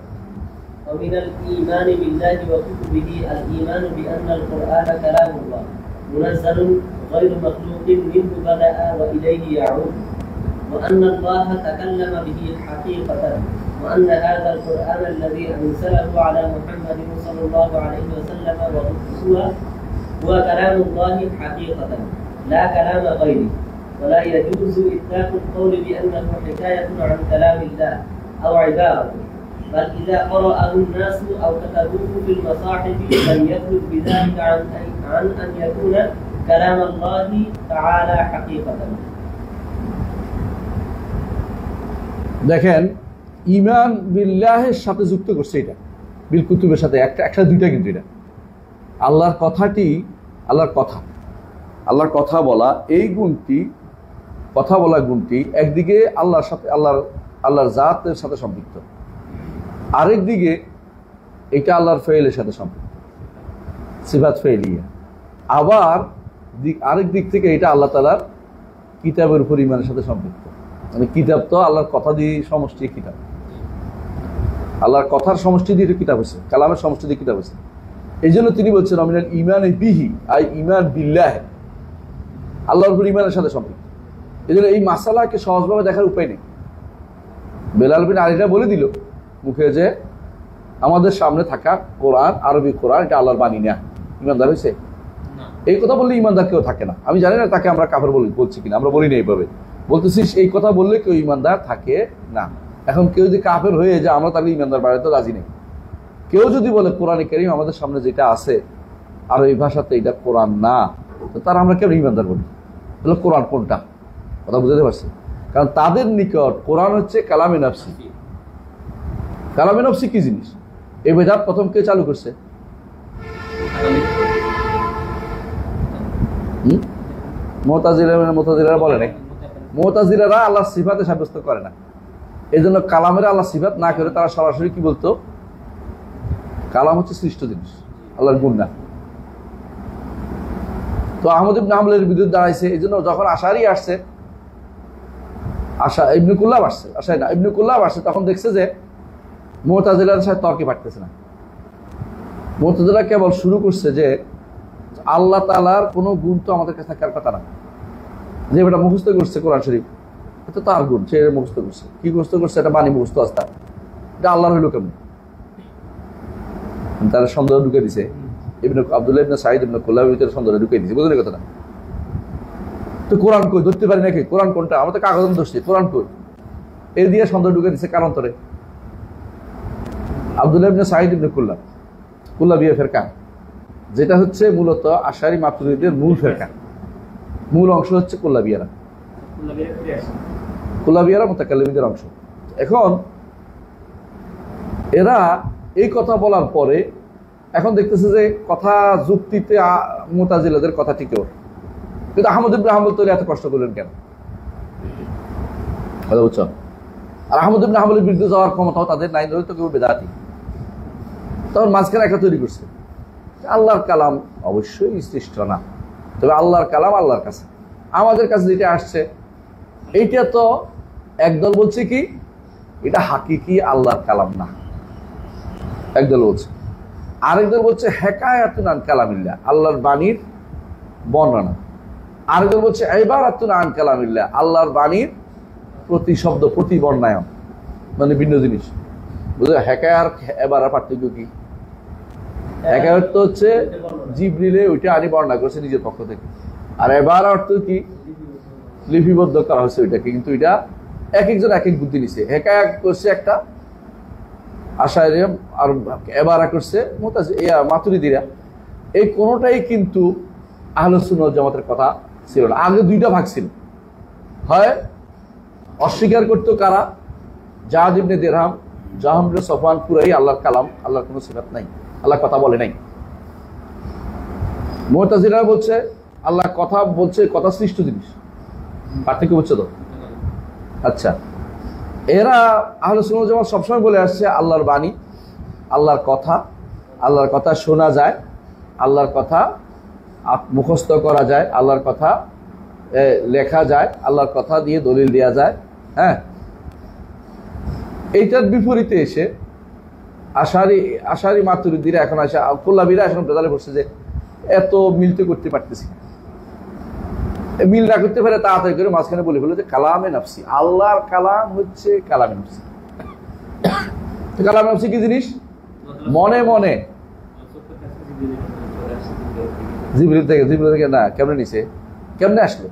B: ومن الإيمان بالله وكتبه الإيمان بأن القرآن كلام الله منزل غير مخلوق منه بدأ وإليه يعود، وأن الله تكلم به حقيقة، وأن هذا القرآن الذي أنزله على محمد صلى الله عليه وسلم هو كلام الله حقيقة لا كلام غيره، ولا يجوز إطلاق القول بأنه حكاية عن كلام الله أو عبارة، بل إذا قرأه الناس أو كتبوه في المصاحف لم يخرج بذلك عن أن يكون كلام الله تعالى حقيقة।
A: দেখেন, ঈমান বিল্লাহের সাথে যুক্ত করছে এটা, বিল কুতুবের সাথে একটা দুইটা, কিন্তু এটা আল্লাহর কথাটি, আল্লাহর কথা বলা, এই গুণটি, কথা বলা গুণটি একদিকে আল্লাহর সাথে, আল্লাহর জাতের সাথে সম্পৃক্ত, আরেক দিকে এটা আল্লাহর ফেইলের সাথে সম্পৃক্ত, সিফাত ফেইলিয়া। আবার আরেক দিক থেকে এটা আল্লাহ তাআলার কিতাবের উপর ঈমানের সাথে সম্পৃক্ত। মানে কিতাব তো আল্লাহর কথা দিয়ে সমষ্টি কিতাব, আল্লাহর কথার সমষ্টি দিয়ে কিতাব হয়েছে, কালামের সমষ্টি দিয়ে কিতাব হয়েছে। এই জন্য তিনি বলছেন অমিনাল ঈমান বিহি আই ঈমান বিল্লাহ, আল্লাহর উপর ঈমানের সাথে সম্পৃক্ত। এই জন্য এই মাসালাকে সহজভাবে দেখার উপায় নেই। বেলাল বিন আলীরা বলে দিল মুখে যে আমাদের সামনে থাকা কোরআন, আরবি কোরআন, এটা আল্লাহর বাণী না, ইমানদার হয়েছে? এই কথা বললে ইমানদার কেউ থাকে না। আমি জানি না তাকে আমরা কাফের বলছি কিনা, আমরা বলি না এইভাবে, বলতেছিস এই কথা বললে কেউ ইমানদার থাকে না। এখন কেউ যদি কাফের হয়ে যায়, আমরা তাহলে ইমানদার বাড়াতে রাজি নেই। কেউ যদি বলে কোরআনে কারীম আমাদের সামনে যেটা আছে আর এই ভাষাতে এটা কোরআন না, তো তারা আমরা কেন ইমানদার বলি? তাহলে কোরআন কোনটা? কথা বুঝতে পারছি? কারণ তাদের নিকট কোরআন হচ্ছে কালামে নফসি। কালামে নফসি কি জিনিস? এই বেদাত প্রথম কে চালু করছে? মুতাজিলারা বলে নাই। মুতাজিলারা আল্লাহ সিফাতে সাব্যস্ত করে না, এই জন্য কালামের আল্লাহ সিফাত না করে তারা সরাসরি কি বলতো? কালাম হচ্ছে সৃষ্ট জিনিস, আল্লাহর গুণ না। তো আহমদ ইবনে হাম্বলের বিরুদ্ধে দাঁড়াইছে। এই জন্য যখন আশারি আসছে, ইবনে কুল্লাব আসছে, ইবনে কুল্লাব আসছে, তখন দেখছে যে মুতাজিলার সাথে তর্কে পারতেছে না। মুতাজিলা কেবল শুরু করছে যে আল্লাহ তাআলার কোনো গুণ তো আমাদের কাছে থাকার কথা না, যে এটা মুখস্থ করছে কোরআন শরীফ, এটা তার গুণ, সে মুখস্থ করছে। কি মুখস্থ করছে? এটা বাণী মুখস্থ আস্তা, এটা আল্লাহর হইল কেমন? তারা সন্দেহ ঢুকে দিছে। আব্দুল্লাহ ইবনে সাঈদ ইবনে কুল্লাবের ভিতরে সন্দেহ ঢুকে দিছে, বুঝলেন কথাটা? তো কোরআন কই ধরতে পারি নাকি? কোরআন কোনটা? আমরা তো কাগজ ধরছি, কোরআন কই? এই দিয়ে সন্দেহ ঢুকে দিছে কারান্তরে। আব্দুল্লাহ ইবনে সাঈদ ইবনে কুল্লাবিয়া ফেরকা, যেটা হচ্ছে মূলত আশারি মাতুরিদের মূল ফেরকা, মূল অংশ হচ্ছে কুল্লাবিয়ারা মুতাকাল্লিমদের অংশ। এখন এরা এই কথা বলার পরে এখন দেখতেছে যে কথা যুক্তিতে মুতাজিলাদের কথা ঠিকও, কিন্তু আহমদ ইবনে হাম্বল তো এত কষ্ট করলেন কেন? কথা বুঝছো? আর আহমদ ইবনে হাম্বলের বিরুদ্ধে যাওয়ার ক্ষমতাও তাদের নাই, ধরে তো কেউ বেদাতি। তখন মাঝখানে একটা তৈরি করছে, আল্লাহর কালাম অবশ্যই সৃষ্ট না, তবে আল্লাহর কালাম আল্লাহর কাছে, আমাদের কাছে যেটা আসছে এইটা তো একদল বলছে কি এটা হাকিকি আল্লাহর কালাম না, একদল বলছে। আরেকদল বলছে হেকায়াতুন আন কালামিল্লাহ, আল্লাহর বাণীর বর্ণনা। আরেকদল বলছে ইবারাতুন আন কালামিল্লাহ, আল্লাহর বাণীর প্রতি শব্দ, প্রতি বর্ণায়ন, মানে ভিন্ন জিনিস। বুঝলে হেকায়ার এবারার পার্থক্য কি? হেকায়াত তো হচ্ছে জিবরিলে ওইটা আনি বর্ণনা করছে নিজের পক্ষ থেকে, আর এবার অর্থ কি লিপিবদ্ধ করা হচ্ছে ওইটাকে, কিন্তু এটা এক একজন এক এক বুদ্ধি নিছে। হেকায়া করছে একটা আশারি, আর এবারা করছে মাতুরিদিরা। এই কোনোটাই কিন্তু আহলুস সুন্নাহ ওয়াল জামাতের কথা ছিল না। আগে দুইটা ভাগ ছিল, হয় অস্বীকার করতো কারা? জাহাদ ইবনে দিরহাম, জাহাম ইবনে সফওয়ান পুরাই আল্লাহর কালাম, আল্লাহর কোনো সিফাত নাই, আল্লাহ কথা বলে নাই। মুতাজিলারা বলছে আল্লাহ কথা বলছে, কথা সৃষ্ট জিনিস। পার্থক্য বুঝছো তো? আচ্ছা, এরা আহলে সুন্নাহ ওয়াল জামাত সবসময় বলে আসছে আল্লাহর বাণী, আল্লাহর কথা শোনা যায়, আল্লাহর কথা মুখস্থ করা যায়, আল্লাহর কথা লেখা যায়, আল্লাহর কথা দিয়ে দলিল দেওয়া যায়। হ্যাঁ, এইটার বিপরীতে এসে আশারি মাতুরিদিরা এখন আসে, কুল্লাবিরা এখন বেদালে পড়ছে যে এত মিলতে করতে পারতেছি, মিল না করতে পারে তাড়াতাড়ি করে মাঝখানে বলে ফেলো যে কালামে নফসি, আল্লাহর কালাম হচ্ছে কালামে নফসি। কালামে নফসি কি জিনিস? মনে মনে জিবরিল থেকে না, কেমনে নিছে, কেমনে আসলো?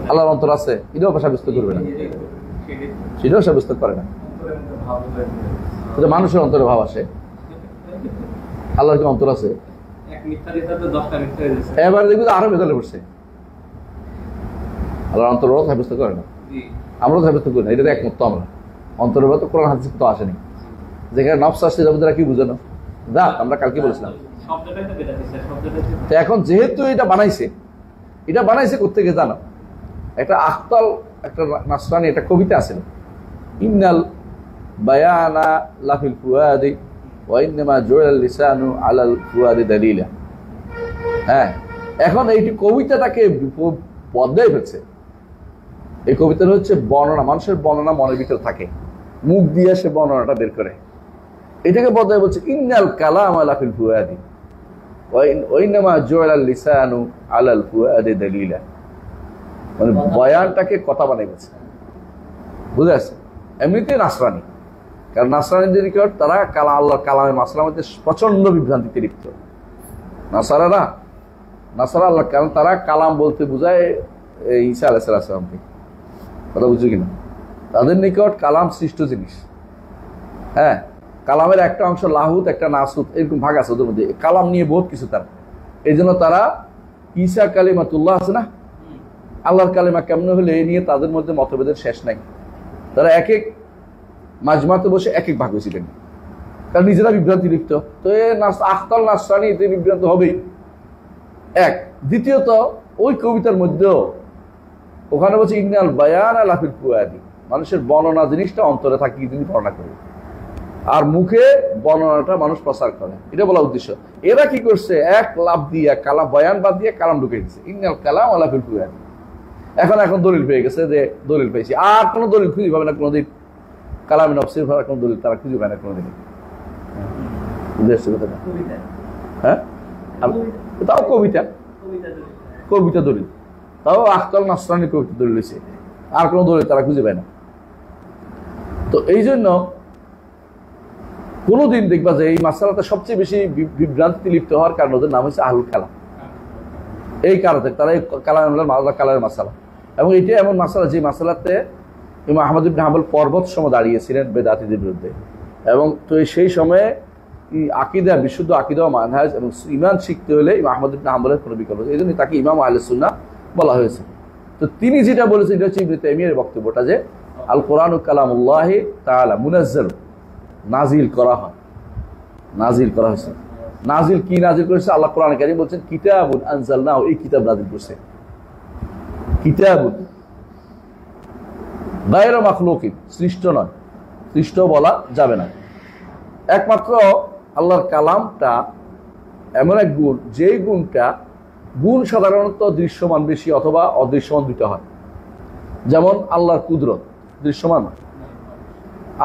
A: আল্লাহর অন্তর আছে, এটাও সাব্যস্ত করবে না, সেটাও সাব্যস্ত করে না। মানুষের অন্তরে ভাব আসে, আল্লাহর কি অন্তর আছে? এবার দেখবো আরো বেদালে পড়ছে, আল্লাহর অন্তর সাব্যস্ত করে না, আমরাও সাব্যস্ত করি না। এটা একমত তো আমরা, অন্তরের তো কোরআন হাদিস তো আসেনি। যেখানে নফস আসছে যারা কি বুঝানো দা, আমরা কালকে বলেছিলাম। এখন যেহেতু এটা বানাইছে কোত্থেকে জানো? একটা আখতাল, একটা নাসরানি একটা কবিতা আছে, ইন্নাল বায়ানা লাফিল ফুয়াদি ওয়া ইন্নামা জুইলাল লিসানু আলাল ফুয়াদি দালিলা। হ্যাঁ, এখন এইটি কবিতাটাকে বদলাই ফেলছে। এই কবিতাটা হচ্ছে বর্ণনা, মানুষের বর্ণনা মনের ভিতরে থাকে, মুখ দিয়ে সে বর্ণনাটা বের করে, এটাকে বদলাই বলছে ইন্নাল কালাম লাফিল ফুয়াদি ওয়া ইন্নামা জুইলাল লিসানু আলাল ফুয়াদি দালিলা। মানে বয়ানটাকে কথা বানাই গেছে, বুঝে আসছে। এমনিতে নাসরানি, কারণ নাসরানীদের নিকট তারা আল্লাহ কালামের মাসলার মধ্যে প্রচন্ড বিভ্রান্তিতে লিপ্ত। নাসারা আল্লাহ কারণ তারা কালাম বলতে বোঝায় ঈসা আলাইহিস সালামকে, কথা বুঝছো কিনা? তাদের নিকট কালাম সৃষ্ট জিনিস। হ্যাঁ, কালামের একটা অংশ লাহুত, একটা নাসুত, এরকম ভাগ আছে ওদের মধ্যে। কালাম নিয়ে বহুত কিছু তার। এই জন্য তারা ঈসা কালিমাতুল্লাহ আছে না, আল্লাহর কালিমা কেমন হলে এই নিয়ে তাদের মধ্যে মতভেদের শেষ নাই। তারা এক এক মাজমাতে বসে এক এক ভাগ হয়েছিলেন, কারণ নিজেরা বিভ্রান্তি লিপ্ত। তো আখতাল নাসরানী এতে বিভ্রান্ত হবেই এক। দ্বিতীয়ত ওই কবিতার মধ্যেও ওখানে বলছে ইন্নাল বায়ান আলা ফিল ফুয়াদি, মানুষের বর্ণনা জিনিসটা অন্তরে থাকি তিনি বর্ণনা করে, আর মুখে বর্ণনাটা মানুষ প্রচার করে, এটা বলা উদ্দেশ্য। এরা কি করছে, এক লাভ দিয়ে কালাম বয়ান বাদ দিয়ে কালাম ঢুকে দিচ্ছে, ইন্নাল কালাম আলা ফিল ফুয়াদি। এখন দলিল পেয়ে গেছে, যে দলিল পেয়েছি, আর কোনো দলিল খুঁজে পাবে না কোনোদিন। কালামে নফসির ভরা কোনো দলিল তারা খুঁজে পায় না কোনোদিন। হ্যাঁ, তাও কবিতা দলিল, তাও আখতাল নাসরানী কবিতা দলিল হয়েছে, আর কোনো দলিল তারা খুঁজে পায় না। তো এই জন্য কোনোদিন দেখবা যে এই মাসালাটা সবচেয়ে বেশি বিভ্রান্তি লিপ্ত হওয়ার কারণ ওদের নাম হচ্ছে আহলুল কালাম। এই কারণে তারা এই কালামের মাসালা, এবং এটা এমন মাসালা যে মাসালাতে ইমাম আহমদ ইবনে হাম্বল পর্বত সম দাঁড়িয়েছিলেন বেদাতীদের বিরুদ্ধে। এবং তো সেই সময়ে আকিদা, বিশুদ্ধ আকিদা ও মানহাজ এবং ইমান শিখতে হলে ইমাম আহমদ ইবনে হাম্বলের কোনো বিকল্প, এই জন্য তাকে ইমাম আহলে সুন্নাহ বলা হয়েছে। তো তিনি যেটা বলেছেন এটা হচ্ছে ইবনে তাইমিয়ার বক্তব্যটা, যে আল কোরআন কালামুল্লাহি তাআলা মুনাজ্জাল, নাজিল করা হয়েছে। নাজিল কি নাজিল করেছে? আল্লাহ কোরআন কারীম বলছেন কিতাবুন আনজালনাহু, এই কিতাব নাজিল করছে। কিতাবুন গায়রা মাখলুকিন, সৃষ্ট নয়, সৃষ্ট বলা যাবে না। একমাত্র আল্লাহর কালামটা এমন এক গুণ, যেই গুণ সাধারণত দৃশ্যমান বেশি অথবা অদৃশ্যমান দুটো হয়। যেমন আল্লাহর কুদরত দৃশ্যমান,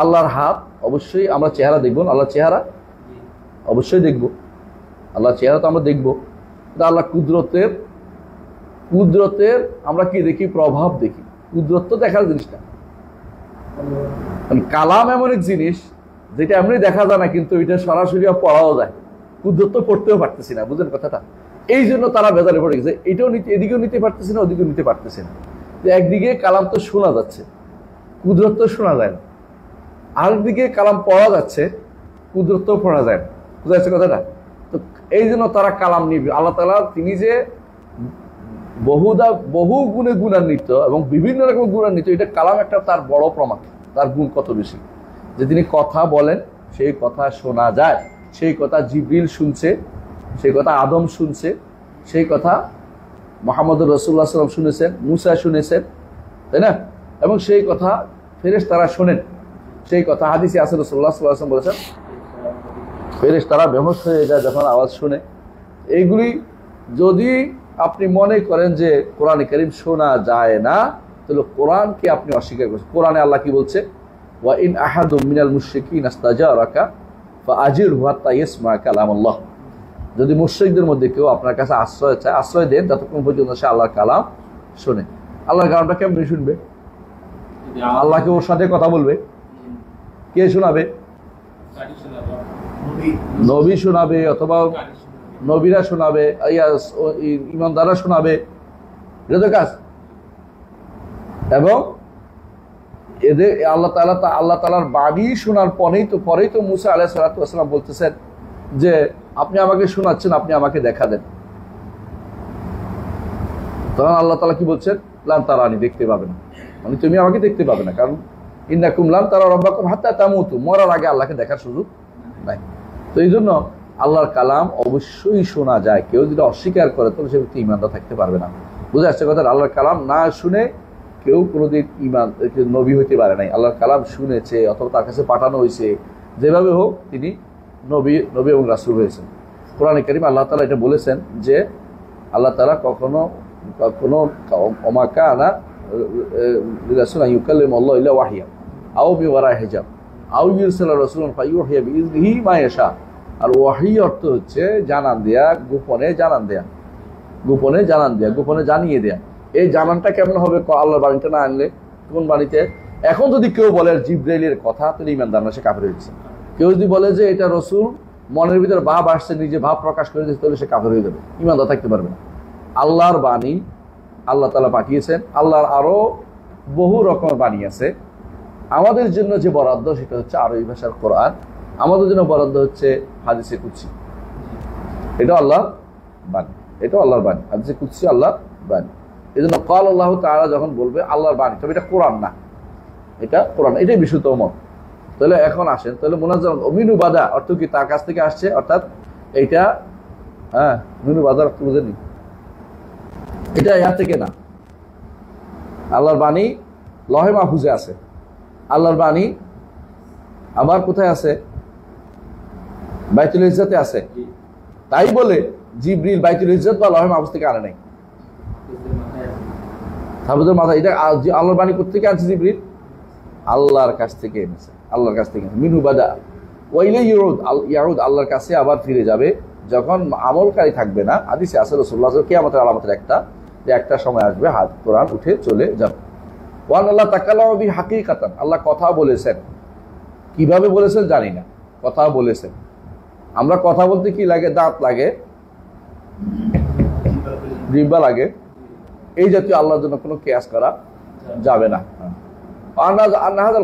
A: আল্লাহর হাত অবশ্যই আমরা চেহারা দেখব, আল্লাহর চেহারা অবশ্যই দেখব, আল্লাহর চেহারা তো আমরা দেখব। আল্লাহ কুদরতের আমরা কি দেখি? প্রভাব দেখি। কুদরত তো দেখার জিনিস না। কালাম এমন এক জিনিস যেটা এমনি দেখা যায় না, কিন্তু এটা সরাসরি পড়াও যায়। কুদরত তো পড়তেও পারতেছি না, বুঝলেন কথাটা? এই জন্য তারা বেজারে পড়ে গেছে, এটাও এদিকেও নিতে পারতেছে না, ওদিকেও নিতে পারতেছে না। একদিকে কালাম তো শোনা যাচ্ছে, কুদরত তো শোনা যায় না, আরেকদিকে কালাম পড়া যাচ্ছে, কুদরত তো পড়া যায় না, বুঝা যাচ্ছে কথাটা? তো এই জন্য তারা কালাম নিবে। আল্লাহ তাআলা তিনি যে বহু গুণে গুণান্বিত এবং বিভিন্ন রকম গুণান্বিত, এটা কালাম একটা তার বড় প্রমাণ, তার গুণ কত বেশি। যে তিনি কথা বলেন, সেই কথা শোনা যায়, সেই কথা জিবরিল শুনছে, সেই কথা আদম শুনছে, সেই কথা মুহাম্মদ রাসূলুল্লাহ সাল্লাল্লাহু আলাইহি ওয়াসাল্লাম শুনেছেন, মুসা শুনেছেন, তাই না? এবং সেই কথা ফেরেশতারা শোনেন, সেই কথা হাদিসে আছে রাসূলুল্লাহ সাল্লাল্লাহু আলাইহি ওয়াসাল্লাম বলেছেন ফেরেশতারা বেহুশ হয়ে যায় যখন আওয়াজ শুনে। এইগুলি যদি আপনি মনে করেন যে কোরআনে কারীম শোনা যায় না, তাহলে কোরআনকে আপনি অস্বীকার করছেন। কোরআনে আল্লাহ কি বলছে? ওয়া ইন আহাদুম মিনাল মুশরিকিনা ইস্তাজারাকা ফাআজিরহু হাত্তা ইয়াসমা কালামাল্লাহ। যদি মুশরিকদের মধ্যে কেউ আপনার কাছে আশ্রয় চায়, আশ্রয় দেন যতক্ষণ পর্যন্ত সে আল্লাহর কালাম শোনে। আল্লাহর কালামটা কেমন শুনবে? আল্লাহকে ওর সাথে কথা বলবে, কে শোনাবে? নবী শোনাবে, অথবা নবীরা শোনাবে, ইমানদাররা শোনাবে, এটা তো কাজ। এবং এদের আল্লাহ তাআলার বাণী শোনার পরেই তো মুসা আলাইহিস সালাতু ওয়াস সালাম বলতেছেন যে আপনি আমাকে শোনাচ্ছেন, আপনি আমাকে দেখা দেন। তখন আল্লাহ তাআলা কি বলছেন? লান তারানি, দেখতে পাবে না, মানে তুমি আমাকে দেখতে পাবে না, কারণ ইন্নাকুম লান তারা রাব্বাকুম হাত্তা তামুতু, মরার আগে আল্লাহকে দেখার সুযোগ নাই। তো এই জন্য আল্লাহর কালাম অবশ্যই শোনা যায়। কেউ যদি অস্বীকার করে তাহলে সে ব্যক্তি ঈমানদার থাকতে পারবে না। বুঝে আসছে কথা? আল্লাহর কালাম না শুনে কেউ কোনোদিন নবী হইতে পারে নাই। আল্লাহর কালাম শুনেছে অথবা তার কাছে পাঠানো হয়েছে, যেভাবে হোক তিনি নবী এবং রাসূল হয়েছেন। কোরআনে কারীম আল্লাহ তাআলা এটা বলেছেন যে আল্লাহ তাআলা কখনো ওমাকানা রাসূলান ইউকাল্লিমুল্লাহু ইল্লা ওয়াহিয়া আও বিওয়ারাই হিজাব আও ইরসালা রাসূলান ফায়ুহিয়া বিইযনিহি মা ইয়াশা। আর ওয়াহি অর্থ হচ্ছে জানান দেয়া, গোপনে জানান দেয়া, গোপনে জানিয়ে দেয়া। এই জানানটা কেমন হবে? আল্লাহর বাণীটা না আনলে। কোন বাণীতে? এখন যদি কেউ বলে জিব্রাইলের কথা, তাহলে ইমানদার না, সে কাফের হয়েছে। কেউ যদি বলে যে এটা রসুল মনের ভিতরে ভাব আসছে, নিজে ভাব প্রকাশ করে দিচ্ছে, তাহলে সে কাফের হয়ে যাবে, ইমানদার থাকতে পারবে না। আল্লাহর বাণী আল্লাহ তাআলা পাঠিয়েছেন, আল্লাহর আরো বহু রকমের বাণী আছে। আমাদের জন্য যে বরাদ্দ সেটা হচ্ছে আরবি ভাষার কোরআন, আমাদের জন্য বরাদ্দ হচ্ছে হাদিসে কুদসি। এটা আল্লাহ বাণী, এটা আল্লাহর বাণী, হাদিসে কুদসি আল্লাহর বাণী। এই জন্য কাল আল্লাহ তাআলা যখন বলবে আল্লাহর বাণী, তবে এটা কোরআন না, এটা কোরআন, এটাই বিশুদ্ধ মত। তাহলে এখন আসেন, তাহলে মুনাজ্জাল মিনু বাদা অর্থ কি? তার কাছ থেকে আসছে, অর্থাৎ এইটা মিনু বাদার অর্থ বুঝেনি, এটা ইয়া থেকে না। আল্লাহর বাণী লহে মাহফুজে আছে, আল্লাহর বাণী আবার কোথায় আছে? বাইতুল ইজ্জতে আছে। তাই বলে জিবরিল বাইতুল ইজ্জত বা লহে মাহফুজ থেকে আনে নাই, তাহবুদের মাথা। এটা আল্লাহর বাণী কোথেকে আনছে? জিবরিল আল্লাহর কাছ থেকে এনেছে, আল্লাহর কাছ থেকে। মিনু বাদা ওয়াইলে ইয়াউদ, আল্লাহর কাছে আবার ফিরে যাবে যখন আমলকারী থাকবে না। হাদিসে আছে রাসূলুল্লাহ কিয়ামতের আলামতের একটা, যে একটা সময় আসবে হাত কোরআন উঠে চলে যাবে। ওয়ান আল্লাহ তাকাল্লামা বি হাকিকাতান, আল্লাহ কথা বলেছেন, কিভাবে বলেছেন জানি না, কথা বলেছেন। আমরা কথা বলতে কি লাগে? দাঁত লাগে, জিহ্বা লাগে, এই জাতীয় আল্লাহর জন্য কোনো কিয়াস করা যাবে না।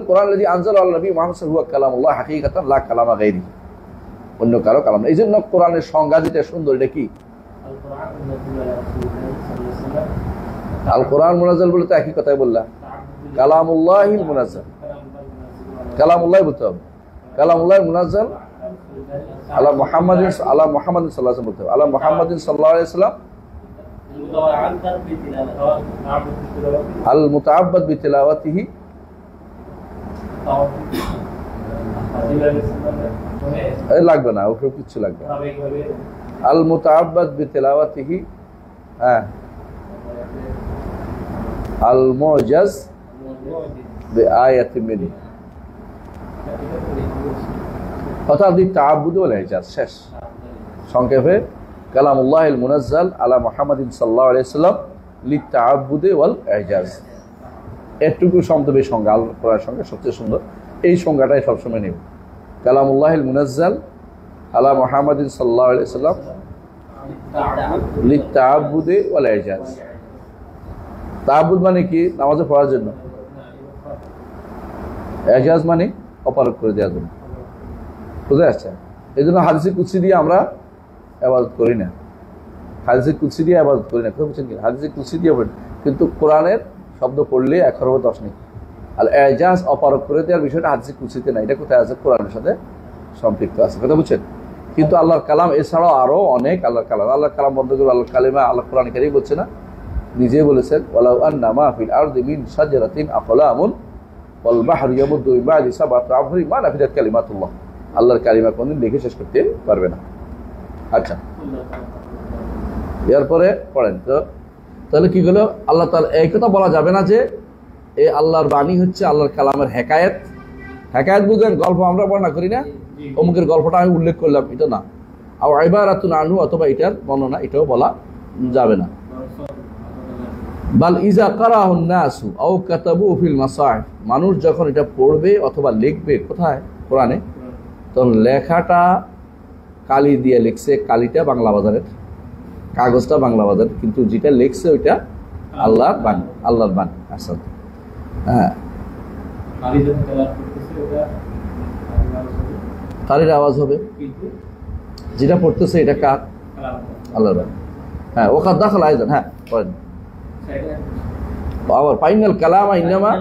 A: কোরআন আনজাল আল্লাহ নবী মুহাম্মদ হুয়া কালামুল্লাহ হাকিকাতান লা কালামা গায়রি, অন্য কারো কালাম। এই জন্য কোরআনের সংজ্ঞা যেটা সুন্দর, এটা কি? আল কোরআন মুনাজ্জাল বলে তো একই কথাই বললাম, কালামুল্লাহিল মুনাজ্জাল, কালামুল্লাহ বলতে হবে, কালামুল্লাহ মুনাজ্জাল আলা মুহাম্মাদিন সাল্লাল্লাহু আলাইহি বলতে হবে, আলা মুহাম্মাদিন সাল্লাল্লাহু আলাইহি ওয়াসাল্লাম, আল মুতাআব্বাদ বিতিলাওয়াতিহি, লাগবে না, ওকে কিছু লাগবে না। আল মুতাআব্বাদ বিতিলাওয়াতিহি, আল মুজাজ বিআয়াতিন মিন, অর্থাৎ তাআব্বুদ ওয়াল ইজাজ। শেষ সংক্ষেপে কালামুল্লাহিল মুনাজ্জাল আলা মুহাম্মাদিন সাল্লাল্লাহু আলাইহি ওয়াসাল্লাম লিতাআব্বুদ ওয়াল ইজাজ। এটুকু সংক্ষেপে সংজ্ঞা আল কোরআনের সংজ্ঞা সবচেয়ে সুন্দর, এই সংজ্ঞাটাই সবসময় নেব। কালামুল্লাহিল মুনাজ্জাল আলা মুহাম্মাদিন সাল্লাল্লাহু আলাইহি ওয়াসাল্লাম লিতাআব্বুদ ওয়াল ইজাজ। তাআব্বুদ মানে কি? নামাজে পড়ার জন্য। ইজাজ মানে অপারগ করে দেওয়ার জন্য। বুঝে আসছে? এই জন্য হাদিসে কুদসি দিয়ে আমরা ইবাদত করি না, হাদিসে কুদসি দিয়ে ইবাদত করি না। কথা বুঝছেন কি? হাদিসে কুদসি দিয়ে পড়ি, কিন্তু কোরআনের শব্দ পড়লে ১ নেই। আর ইজাজ অপারগ করে দেওয়ার বিষয়টা হাদিসে কুদসিতে নাই, এটা কোথায় আছে? কোরআনের সাথে সম্পৃক্ত আছে। কথা বুঝছেন? কিন্তু আল্লাহর কালাম এছাড়াও আরো অনেক আল্লাহর কালাম। আল্লাহর কালাম বন্ধ করে আল্লাহর কালিমা আল্লাহ কোরআন কারীম বলছে না, নিজে বলেছেন ওয়ালাউ আন্না মা ফিল আরদি মিন শাজারাতিন আকলামুন ওয়াল বাহরু ইয়ামুদ্দু মিন বা'দি সাব'াতি আবহুরিন মা নাফিদাত কালিমাতুল্লাহ। আল্লাহর কালিমা কোনদিন লিখে শেষ করতে পারবে না। আচ্ছা, এরপরে পড়েন তো, তাহলে কি হলো? আল্লাহ তাআলা এই কথা বলা যাবে না যে এই আল্লাহর বাণী হচ্ছে আল্লাহর কালামের হেকায়েত। হেকায়েত বুঝেন, গল্প আমরা বর্ণনা করি না, অমুকের গল্পটা আমি উল্লেখ করলাম, এটা না। আর ইবারাতুন আনহু, অথবা এটার বর্ণনা, এটাও বলা যাবে না। বাল ইজা কারাহুন নাসু আও কাতাবু ফিল মাসাহিফ, মানুষ যখন এটা পড়বে অথবা লিখবে, কোথায়? কোরআনে, তখন লেখাটা কালি দিয়ে লিখছে, কালিটা বাংলা বাজারের, কাগজটা বাংলা বাজারের, কিন্তু যেটা লিখছে ওইটা আল্লাহর বাণী, আল্লাহর বাণী। আচ্ছা, হ্যাঁ, কালির আওয়াজ হবে, যেটা পড়তেছে এটা কার? আল্লাহর বাণী। হ্যাঁ, ওখানে দাখল আয়োজন। হ্যাঁ, পড়েন আবার ফাইনাল কালামা ইন্নামা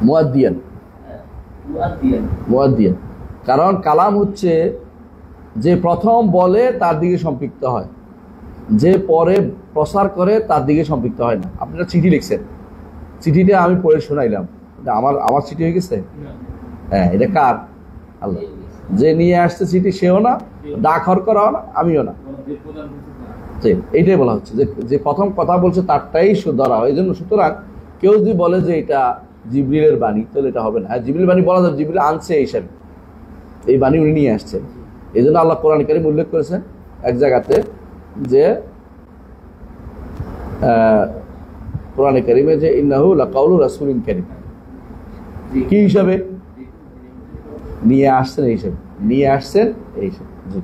A: মুআদ্দিয়ান, মুআদ্দিয়ান। কারণ কালাম হচ্ছে যে প্রথম বলে তার দিকে সম্পৃক্ত হয়, যে পরে প্রসার করে তার দিকে সম্পৃক্ত হয় না। আপনারা চিঠি লিখছেন, চিঠিটা আমি পড়ে শোনাইলাম, আমার চিঠি হয়ে গেছে? হ্যাঁ, এটা কার? আল্লাহ। যে নিয়ে আসছে চিঠি সেও না, ডাক হরকরাও না, আমিও না। এইটাই বলা হচ্ছে যে প্রথম কথা বলছে তারটাই ধরা হয়। এই জন্য সুতরাং কেউ যদি বলে যে এটা জিবরিলের বাণী, তাহলে এটা হবে না। হ্যাঁ, জিবরিল বাণী বলা যায়, জিবরিল আনছে এই হিসাবে, এই বাণী উনি নিয়ে আসছেন। এই জন্য আল্লাহ কোরআন কারীম উল্লেখ করেছেন এক জায়গাতে যে কোরআনে কারিমে যে ইন্নাহু লাকাউলু রাসূলিন কারীম, কি হিসাবে নিয়ে আসছেন, এই হিসাবে নিয়ে আসছেন এই হিসাবে। জি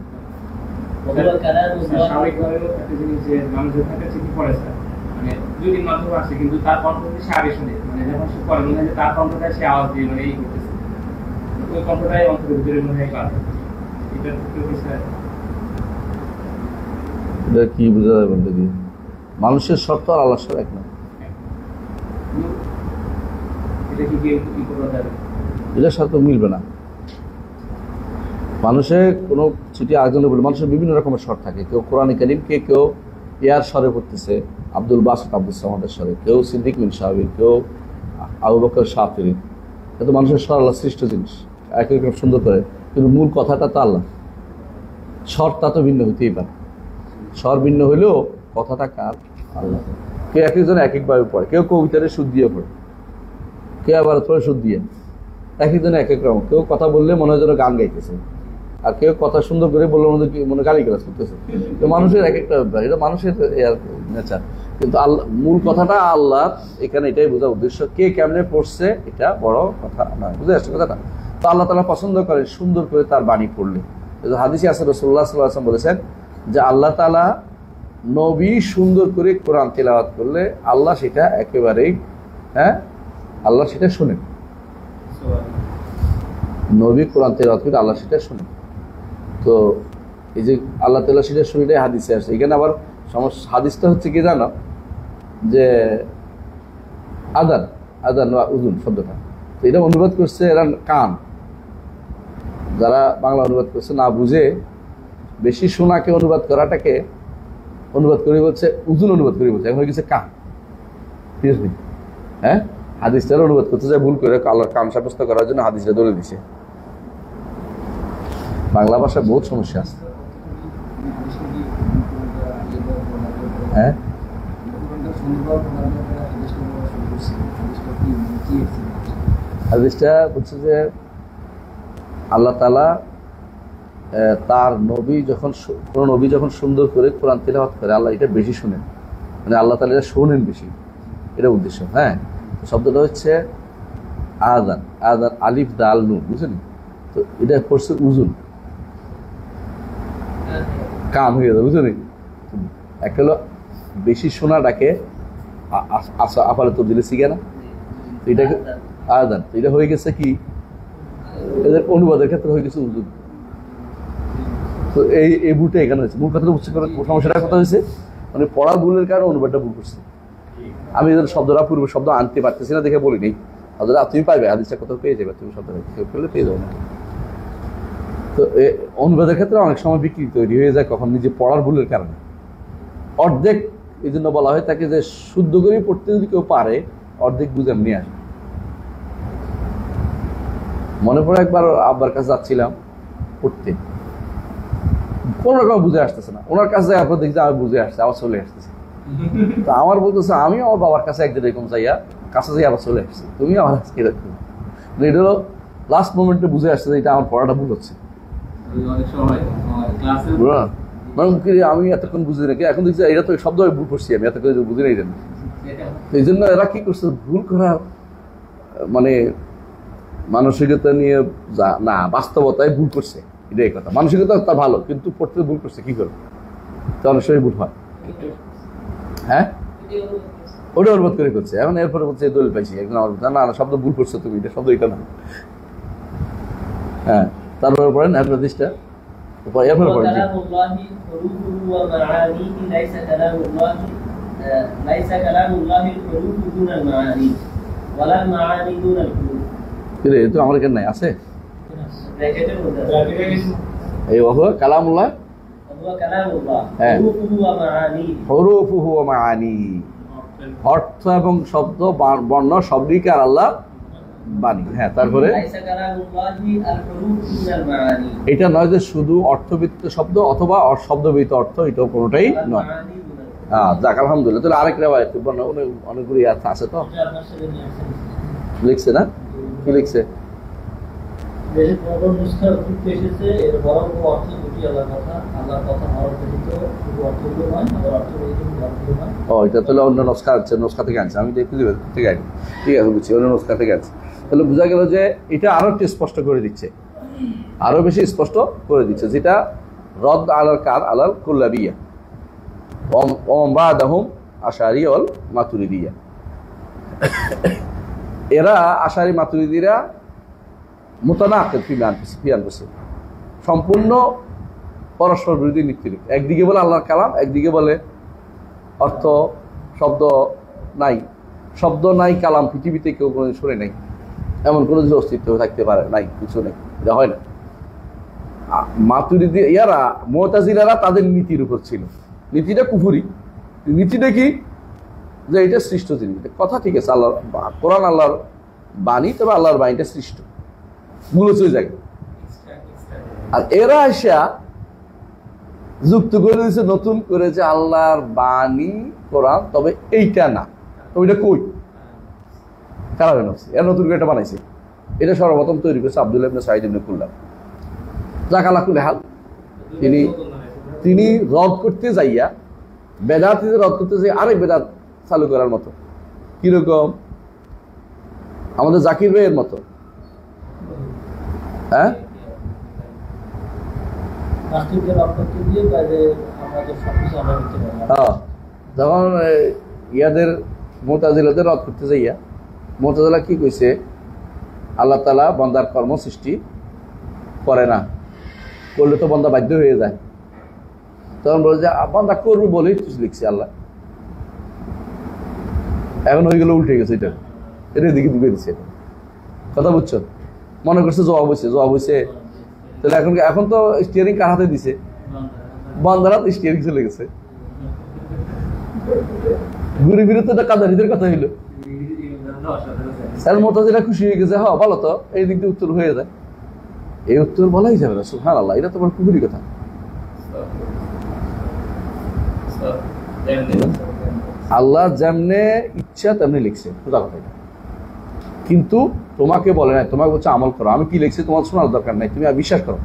C: স্বাভাবিকভাবে একটা জিনিস যে মানুষের কাছে চিঠি পড়ে স্যার, মানে 2 দিন মাত্র আসে, কিন্তু তার কণ্ঠটা সে আগে শুনে, মানে যখন সে পড়ে মনে হয় যে তার কণ্ঠটা সে আওয়াজ দিয়ে মানে এই করতেছে, ওই কণ্ঠটাই অন্তরের ভিতরে মনে হয় কাজ। এটা কি স্যার?
A: এটা কি বোঝা যায় বলতে দিয়ে? মানুষের শর্ত আর আল্লাহর শর্ত এক না।
C: এটা কি করা যাবে?
A: এটার সাথে মিলবে না। মানুষের কোনো চিঠি আরেকজনের বলে, মানুষের বিভিন্ন রকমের স্বর থাকে। কেউ কোরআনে কারিমকে কেউ ইয়ার স্বরে পড়তেছে, আব্দুল বাসিত আব্দুল সামাদের স্বরে, কেউ সিদ্দিক বিন সাহাবী, কেউ আবু বকর শাফিঈ। কিন্তু মানুষের স্বর আল্লাহ সৃষ্ট জিনিস, একই রকম সুন্দর করে, কিন্তু মূল কথাটা তো আল্লাহ। স্বরটা তো ভিন্ন হইতেই পারে, স্বর ভিন্ন হইলেও কথাটা কার? আল্লাহ। কেউ এক একজন এক একভাবে পড়ে, কেউ কবিতারে সুদ দিয়ে পড়ে, কেউ আবার থোড়া সুদ দিয়ে, এক একজন এক এক রকম। কেউ কথা বললে মনে হয় যেন গান গাইতেছে, আর কেউ কথা সুন্দর করে বললে মনে গালি গালাজ করতেছে। তো মানুষের এক একটা ব্যাপার, এটা মানুষের নেচার। কিন্তু আল্লাহ মূল কথাটা আল্লাহ, এখানে এটাই বোঝা উদ্দেশ্য। কে কেমনে পড়ছে এটা বড় কথা নয়, বুঝে আসছে কথাটা? তো আল্লাহ তাআলা পছন্দ করেন সুন্দর করে তার বাণী পড়লে। হাদিসে আছে রাসূলুল্লাহ সাল্লাল্লাহু আলাইহি ওয়াসাল্লাম বলেছেন যে আল্লাহ তাআলা নবী সুন্দর করে কোরআন তেলাওয়াত করলে আল্লাহ সেটা একেবারেই আল্লাহ সেটা শোনেন। নবী কোরআন তেলাওয়াত করে আল্লাহ সেটা শোনেন। তো এই যে আল্লাহ তাআলা সেটা শুনে হাদিসে আসছে। এখানে আবার হাদিসটা হচ্ছে কি জানো, যে আদান আদান বা উযুন শব্দটা, তো এটা অনুবাদ করছে এরা কান, যারা বাংলা অনুবাদ করছে না বুঝে বেশি শোনাকে অনুবাদ করাটাকে অনুবাদ করে বলছে উযুন, অনুবাদ করে বলছে এখন হয়ে গেছে কান। ঠিক আছে? হাদিসটার অনুবাদ করতে যায় ভুল করে আল্লাহর কান সাব্যস্ত করার জন্য হাদিসটা ধরে দিছে। বাংলা ভাষায় বহুত সমস্যা আছে। হাদিসটা বলছে যে আল্লাহ তাআলা তার নবী যখন কোন নবী যখন সুন্দর করে কোরআন তেলাওয়াত করে আল্লাহ এটা বেশি শুনেন, মানে আল্লাহ তাআলা এটা শোনেন বেশি, এটা উদ্দেশ্য। শব্দটা হচ্ছে আযান, আযান আলিফ দাল নুন, বুঝলেন? তো এটা পড়ছে উযুন, কান হয়ে যাবে, বুঝলেন? এক হলো বেশি শোনাটাকে আপাতত দিলে শিখে না, এটাকে আযান, এটা হয়ে গেছে কি এদের অনুবাদের ক্ষেত্রে হয়ে গেছে উযুন। তো এই ভুলটা এখানে হয়েছে। মূল কথাটা বুঝতে সমস্যাটা কথা হয়েছে, মানে পড়া ভুলের কারণে অনুবাদটা ভুল করছে। আমি এদের শব্দটা পূর্ব শব্দ আনতে পারতেছি না দেখে বলি নেই, তুমি পাইবে হাদিসটা কোথাও পেয়ে যাবে, তুমি শব্দটা কেউ পেলে পেয়ে যাবে না। তো অনুবাদের ক্ষেত্রে অনেক সময় বিক্রি তৈরি হয়ে যায় কখন নিজে পড়ার ভুলের কারণে। অর্ধেক এই জন্য বলা হয় তাকে যে শুদ্ধ করে পড়তে যদি কেউ পারে অর্ধেক বুঝে নিয়ে আসে। মনে পড়ে একবার আব্বার কাছে যাচ্ছিলাম পড়তে, কোন রকম বুঝে আসতেছে না, ওনার কাছে যাওয়ার পর দেখছি আমি বুঝে আসছে, আবার চলে আসতেছে। তো আমার বলতেছে আমি আমার বাবার কাছে একদিন এরকম যাইয়া কাছে যাই আবার চলে আসছি, তুমি আমার আজকে এরকম। এটা হলো লাস্ট মোমেন্টে বুঝে আসছে যে এটা আমার পড়াটা ভুল হচ্ছে। আমি এতক্ষণ বুঝি নাকি, এখন দেখছি এটা তো শব্দ ভুল করছি, আমি এতক্ষণ বুঝি নাই জানি। এই জন্য এরা কি করছে, ভুল করার মানে মানসিকতা নিয়ে না, বাস্তবতায় ভুল করছে, এটাই কথা। মানসিকতা তা ভালো, কিন্তু পড়তে ভুল করছে, কি করবে? তো অনেক সময় ভুল হয়। ওটা অনুবাদ করে করছে, এখন এরপরে বলছে দলিল পাইছি একজন আমার না না শব্দ ভুল করছো তুমি, এটা শব্দ এটা না। তারপরে পড়েন হাদিসটা, এরপরে পড়েন। তো আমার এখানে নাই, আছে এই কালামুল্লাহ, হুরুফুহু ওয়া মাআনি, অর্থ এবং শব্দ বর্ণ সবই কার আল্লাহ বাণী। তারপরে এটা নয় যে শুধু অর্থবিত্ত শব্দ অথবা শব্দবিহিত অর্থ, এটাও কোনোটাই নয়। যাক আলহামদুলিল্লাহ। তাহলে আরেক রিওয়ায়াত অনেকগুলো আছে তো লিখছে না, কি লিখছে?
B: দেশে কোন নুসখার যুক্ত এসেছে এর বরং অর্থ দুটি আলাদা কথা, আল্লাহর কথা হওয়ার ব্যতীত শুধু অর্থগুলো নয়, আবার অর্থ ব্যতীত অর্থগুলো নয়।
A: ও এটা তাহলে অন্য নস্কা আছে, নস্কা থেকে আনছে, আমি দেখতে দেবে থেকে আনি, ঠিক আছে বুঝছি, অন্য নস্কা থেকে আনছে। তাহলে বোঝা গেল যে এটা আরো একটু স্পষ্ট করে দিচ্ছে, আরো বেশি স্পষ্ট করে দিচ্ছে, যেটা রদ আলাল কার আলাল কুল্লাবিয়া ওমবাদাহুম আশারি ওয়াল মাতুরিদিয়া। এরা আশারি মাতুরিদিরা মুতানাকিদ ফি আনফুসিহিম, সম্পূর্ণ পরস্পর বিরোধী নীতি। একদিকে বলে আল্লাহর কালাম, একদিকে বলে অর্থ শব্দ নাই, শব্দ নাই, কালাম পৃথিবীতে কেউ কোনোদিন শুনে নাই, এমন কোনো কিছু অস্তিত্ব থাকতে পারে নাই, কিছু নেই, এটা হয় না। মাতুরিদি ইয়ারা মুতাজিলারা তাদের নীতির উপর ছিল, নীতিটা কুফুরি, নীতিটা কি যে এটা সৃষ্ট জিনিস, কথা ঠিক আছে, আল্লাহর কোরআন আল্লাহর বাণী, তবে আল্লাহর বাণীটা সৃষ্ট, মূল চলে যায়। আর এরা আসা যুক্ত করে দিয়েছে নতুন করে যে আল্লাহর বাণী কোরআন, তবে এইটা না, তবে এটা কই কারা বানাইছে, এরা নতুন করে এটা বানাইছে। এটা সর্বপ্রথম তৈরি করেছে আব্দুল্লাহ ইবনে সাঈদ ইবনে কুল্লাব। যাক আল্লাহ কুল হাল, তিনি রদ করতে যাইয়া, বেদাতীদের রদ করতে যাই আরেক বেদাত চালু করার মতো, কিরকম আমাদের জাকির ভাইয়ের মতো। হ্যাঁ, যখন ইয়াদের মুতাজিলাদের রদ করতে যাইয়া, মুতাজিলা কি কইছে, আল্লাহ তাআলা বান্দার কর্ম সৃষ্টি করে না, করলে তো বান্দা বাধ্য হয়ে যায়। তখন বলে যে বান্দা করবে বলেই লিখছে আল্লাহ। এখন হয়ে গেল উল্টে গেছে, এটা দিকে ঢুকে দিচ্ছে। কথা বুঝছো? মনে করছে জবাব হয়েছে, তাহলে এখন তো স্টিয়ারিং কার হাতে দিছে, বান্দার হাতে স্টিয়ারিং চলে গেছে। ঘুরে ফিরে তো এটা কাদারিদের কথা হইলো। স্যার মুতাজিলা খুশি হয়ে গেছে, হ্যাঁ ভালো তো, এই দিক দিয়ে উত্তর হয়ে যায়। এই উত্তর বলাই যাবে না, সুবহানাল্লাহ, এটা তোমার কুফরি কথা। আল্লাহ যেমনে ইচ্ছা তেমনি লিখছে, সোজা কথা। কিন্তু তোমাকে বলে নাই, তোমাকে বলছে আমল করো, আমি কি লিখছি তোমার শোনার দরকার নাই, তুমি আর বিশ্বাস করো।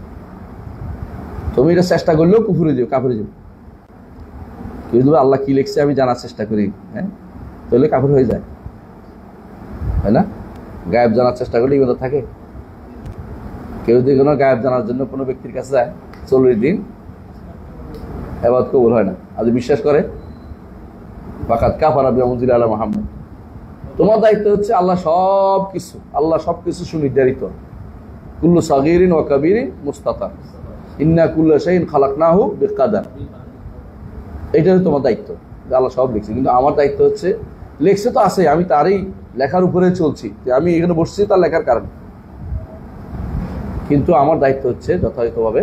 A: তুমি এটা চেষ্টা করলেও কুফরে যাও, কাফেরে যাও। কিন্তু আল্লাহ কি লিখছে আমি জানার চেষ্টা করি, হ্যাঁ, তাহলে কাফের হয়ে যায়, তাই না? গায়েব জানার চেষ্টা করলে ইবাদত থাকে। কেউ যদি কোনো গায়েব জানার জন্য কোনো ব্যক্তির কাছে যায়, 40 দিন ইবাদত কবুল হয় না। আজ বিশ্বাস করে ফাকাত কাফারা বিমা উনজিলা আলা মুহাম্মদ। তোমার দায়িত্ব হচ্ছে আল্লাহ সবকিছু সুনির্ধারিত। কুল্লু সাগীরিন ওয়া কাবীরিন মুস্তাতার, ইন্না কুল্লা শাইইন খালাকনাহু বিকাদার। এটা হচ্ছে তোমার দায়িত্ব, আল্লাহ সব লিখছে। কিন্তু আমার দায়িত্ব হচ্ছে, লেখছে তো আছে, আমি তারই লেখার উপরে চলছি, আমি এখানে বসছি তার লেখার কারণে। কিন্তু আমার দায়িত্ব হচ্ছে যথাযথভাবে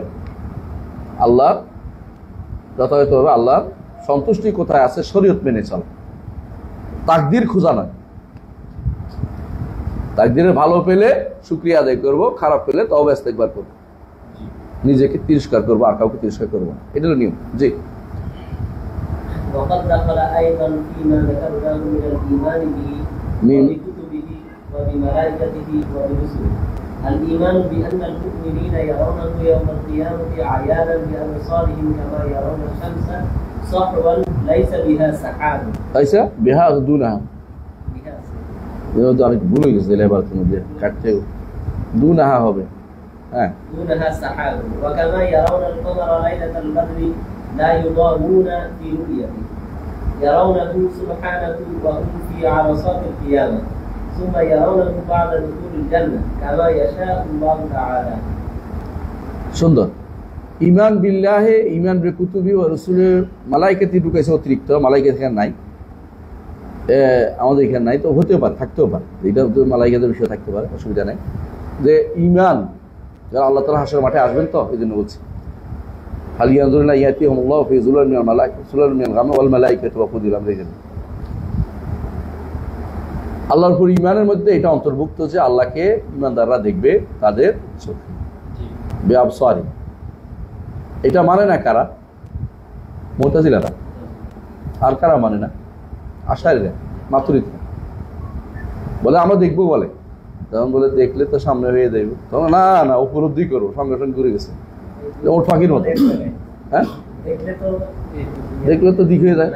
A: আল্লাহর সন্তুষ্টি কোথায় আছে শরীয়ত মেনে চলা, তাকদীর খোঁজা নয়। তাকদীরের ভালো পেলে শুকরিয়া আদায় করবো, খারাপ পেলে তওবা ইস্তেগফার করবো, নিজেকে তিরস্কার করবো, আর কাউকে তিরস্কার করবো না। এটা হলো নিয়ম। জি।
B: وقد دخل أيضا فيما ذكرناه من الإيمان به وبكتبه وبملائكته وبرسله الإيمان بأن المؤمنين يرونه يوم القيامة عيانا بأبصارهم كما يرون الشمس صحوا ليس بها سحاب
A: ليس بها دونها অনেক ভুলে গেছে লেবারের মধ্যে কাটতে দুনাহা হবে। হ্যাঁ,
B: دونها سحاب وكما يرون القمر ليلة البدر لا يضامون في رؤيته يرونه سبحانه وهم في عرصات القيامة ثم يرونه بعد دخول الجنة كما يشاء الله تعالى।
A: সুন্দর। ঈমান বিল্লাহে, ঈমান বিকুতুবি ওয়া রাসূলের, মালায়েকাতি ঢুকাইছে অতিরিক্ত, মালায়েকা এখানে নাই, আমাদের এখানে নাই, তো হতেও পারে, থাকতেও পারে, এটা তো মালায়েকাদের বিষয় থাকতে পারে, অসুবিধা নেই। যে ঈমান যারা আল্লাহ তাআলা হাসরের মাঠে আসবেন, তো এই জন্য বলছি হাল ইয়ানজুরুনা ইয়াতিহুমুল্লাহু ফি যুলাল মিনাল মালায়েকা যুলাল মিনাল গাম ওয়াল মালায়েকাতু ওয়া কুদিল আমর। আল্লাহর উপর ঈমানের মধ্যে এটা অন্তর্ভুক্ত যে আল্লাহকে ঈমানদাররা দেখবে তাদের চোখে, বিআবসারি। এটা মানে না কারা? মুতাজিলারা। আর কারা মানে না? আশারীরা, মাতুরিদীরা বলে আমরা দেখবো, বলে তখন বলে দেখলে তো সামনে হয়ে যাইবে, তখন না না উপলব্ধি করো, সঙ্গে সঙ্গে ঘুরে গেছে ওর ফাঁকির মতো। হ্যাঁ, দেখলে তো দিক হয়ে যায়,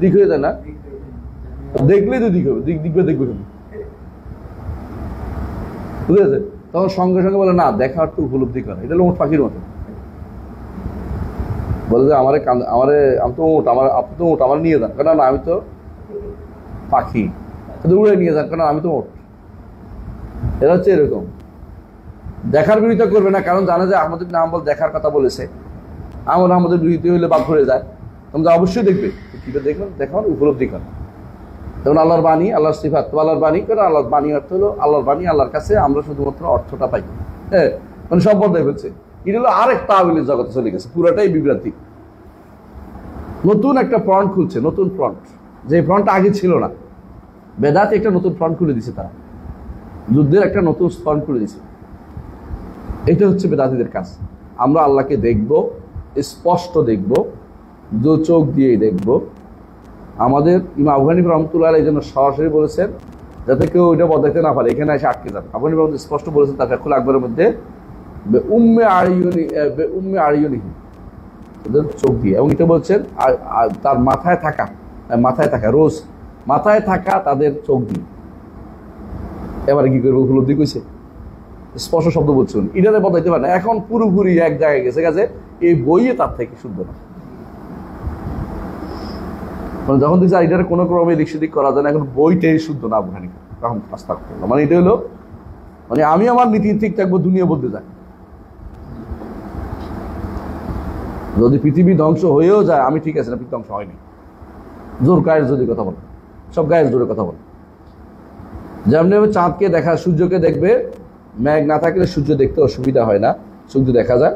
A: দিক হয়ে যায় না, দেখলেই তো দিক হবে, দিকবে দেখবে তুমি, বুঝেছে? তখন সঙ্গে সঙ্গে বলে না দেখার তো উপলব্ধি করে, এটা হলো ওর ফাঁকির মতো। বলে যে আমি তো ওট, আপনি তো ওট, আমার নিয়ে যান, কেন না আমি তো পাখি, উড়ে নিয়ে যান, কেন আমি তো ওট। এরা হচ্ছে এরকম, দেখার বিরোধিতা করবে না, কারণ জানে যে আমাদের নাম বল দেখার কথা বলেছে, আমাদের বিরোধী হইলে বাদ ধরে যায়, তোমরা অবশ্যই দেখবে, কিটা দেখবেন দেখার উপলব্ধি করা। যেমন আল্লাহর বাণী, আল্লাহর সিফাত, তো আল্লাহর বাণী করে, আল্লাহর বাণী অর্থ হলো আল্লাহর বাণী, আল্লাহর কাছে আমরা শুধুমাত্র অর্থটা পাই। হ্যাঁ, মানে সব বদলাই ফেলছে, এটা হলো আরেক তাওয়িলের জগতে চলে গেছে, পুরাটাই বিভ্রান্তি। নতুন একটা ফ্রন্ট খুলছে, নতুন ফ্রন্ট, যে ফ্রন্টটা আগে ছিল না। বেদাতে একটা নতুন ফ্রন্ট খুলে দিছে, তারা যুদ্ধের একটা নতুন ফ্রন্ট খুলে দিছে। এটা হচ্ছে বেদাতীদের কাজ। আমরা আল্লাহকে দেখব, স্পষ্ট দেখব, দু চোখ দিয়েই দেখব। আমাদের ইমাম আবু হানিফা রহমতুল্লাহ আলাইহি এই জন্য সরাসরি বলেছেন যাতে কেউ ওইটা বদলাতে না পারে, এখানে এসে আটকে যাবে। আবু হানিফা স্পষ্ট বলেছেন তার ফাকুল আকবরের মধ্যে, উম্মে আরিয়ুনিহি, ওদের চোখ দিয়ে, এবং এটা বলছেন তার মাথায় থাকা রোজ মাথায় থাকা তাদের চোখ দিয়ে। এবারে কি করবে, উপলব্ধি কইছে, স্পষ্ট শব্দ বলছেন, এটাতে বদলাইতে পারে না। এখন পুরোপুরি এক জায়গায় গেছে, এই বইয়ে তার থেকে শুদ্ধ না। যখন দেখছি এটার কোনো ক্রমে দিক সেদিক করা যায় না, এখন বইটাই শুদ্ধ না আবু হানিফা, তখন আস্থা করলাম। মানে এটা হলো, মানে আমি আমার নীতি ঠিক থাকবো, দুনিয়া বলতে যায়। যদি পৃথিবী ধ্বংস হয়েও যায় আমি ঠিক আছে না, পৃথিবী ধ্বংস হয়নি। জোর গায়ের যদি কথা বলে, সব গায়ের জোরে কথা বলে। যেমনি ভাবে চাঁদকে দেখা, সূর্যকে দেখবে, মেঘ না থাকলে সূর্য দেখতে অসুবিধা হয় না, সূর্য দেখা যায়।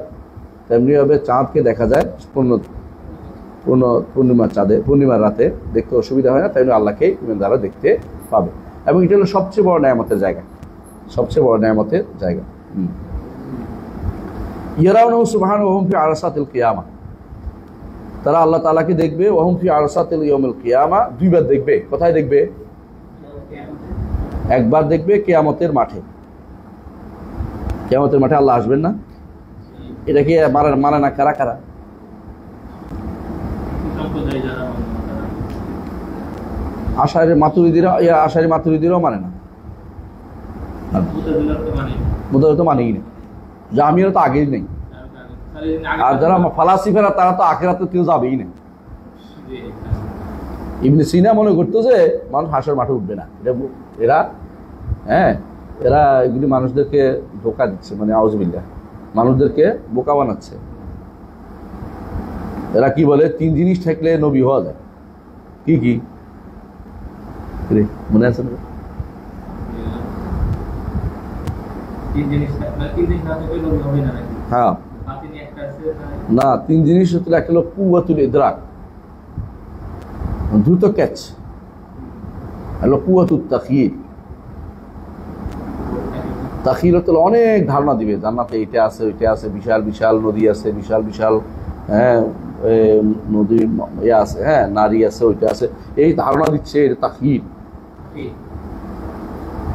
A: তেমনি ভাবে চাঁদকে দেখা যায় পূর্ণিমার রাতে দেখতে অসুবিধা হয় না, তেমনি আল্লাহকে ইমানদাররা দেখতে পাবে। এবং এটা হলো সবচেয়ে বড় নেয়ামতের জায়গা, সবচেয়ে বড় নেয়ামতের জায়গা। ইয়ারাউনাহু সুবহানাহু ওয়া হুম ফি আরসাতিল কিয়ামা, তারা আল্লাহ তাআলাকে দেখবে, ওয়া হুম ফি আরসাতিল ইয়াউমিল কিয়ামা, দুইবার দেখবে। কোথায় দেখবে? একবার দেখবে কিয়ামতের মাঠে। কিয়ামতের মাঠে আল্লাহ আসবেন না, এটা কি মানে না কারা কারা? আশারি মাতুরিদিরাও মানে না, মুতাজিলা তো মানেই না, জামিয়ারা তো আগেই নেই। আর যারা ফালাসিফারা তারা তো আখিরাতে কেউ যাবেই না। ইবনে সিনা মনে করতো যে মানুষ হাসর মাঠে উঠবে না, এরা এগুলি মানুষদেরকে ধোকা দিচ্ছে, মানে আউযুবিল্লাহ, মানুষদেরকে বোকা বানাচ্ছে। এরা কি বলে, 3 জিনিস থাকলে নবী হওয়া যায়। কি কি মনে আছে না? হ্যাঁ না, 3 জিনিস হচ্ছে, একটা হলো কুওয়াতুল ইদরাক, দ্রুত ক্যাচ, হলো কুওয়াতুত তাখয়িল। তাখয়িল হচ্ছে অনেক ধারণা দিবে, জান্নাতে এটা আছে ওইটা আছে, বিশাল বিশাল নদী আছে, বিশাল বিশাল নদী আছে, নারী আছে, ওইটা আছে, এই ধারণা দিচ্ছে। এটা তাখয়িল,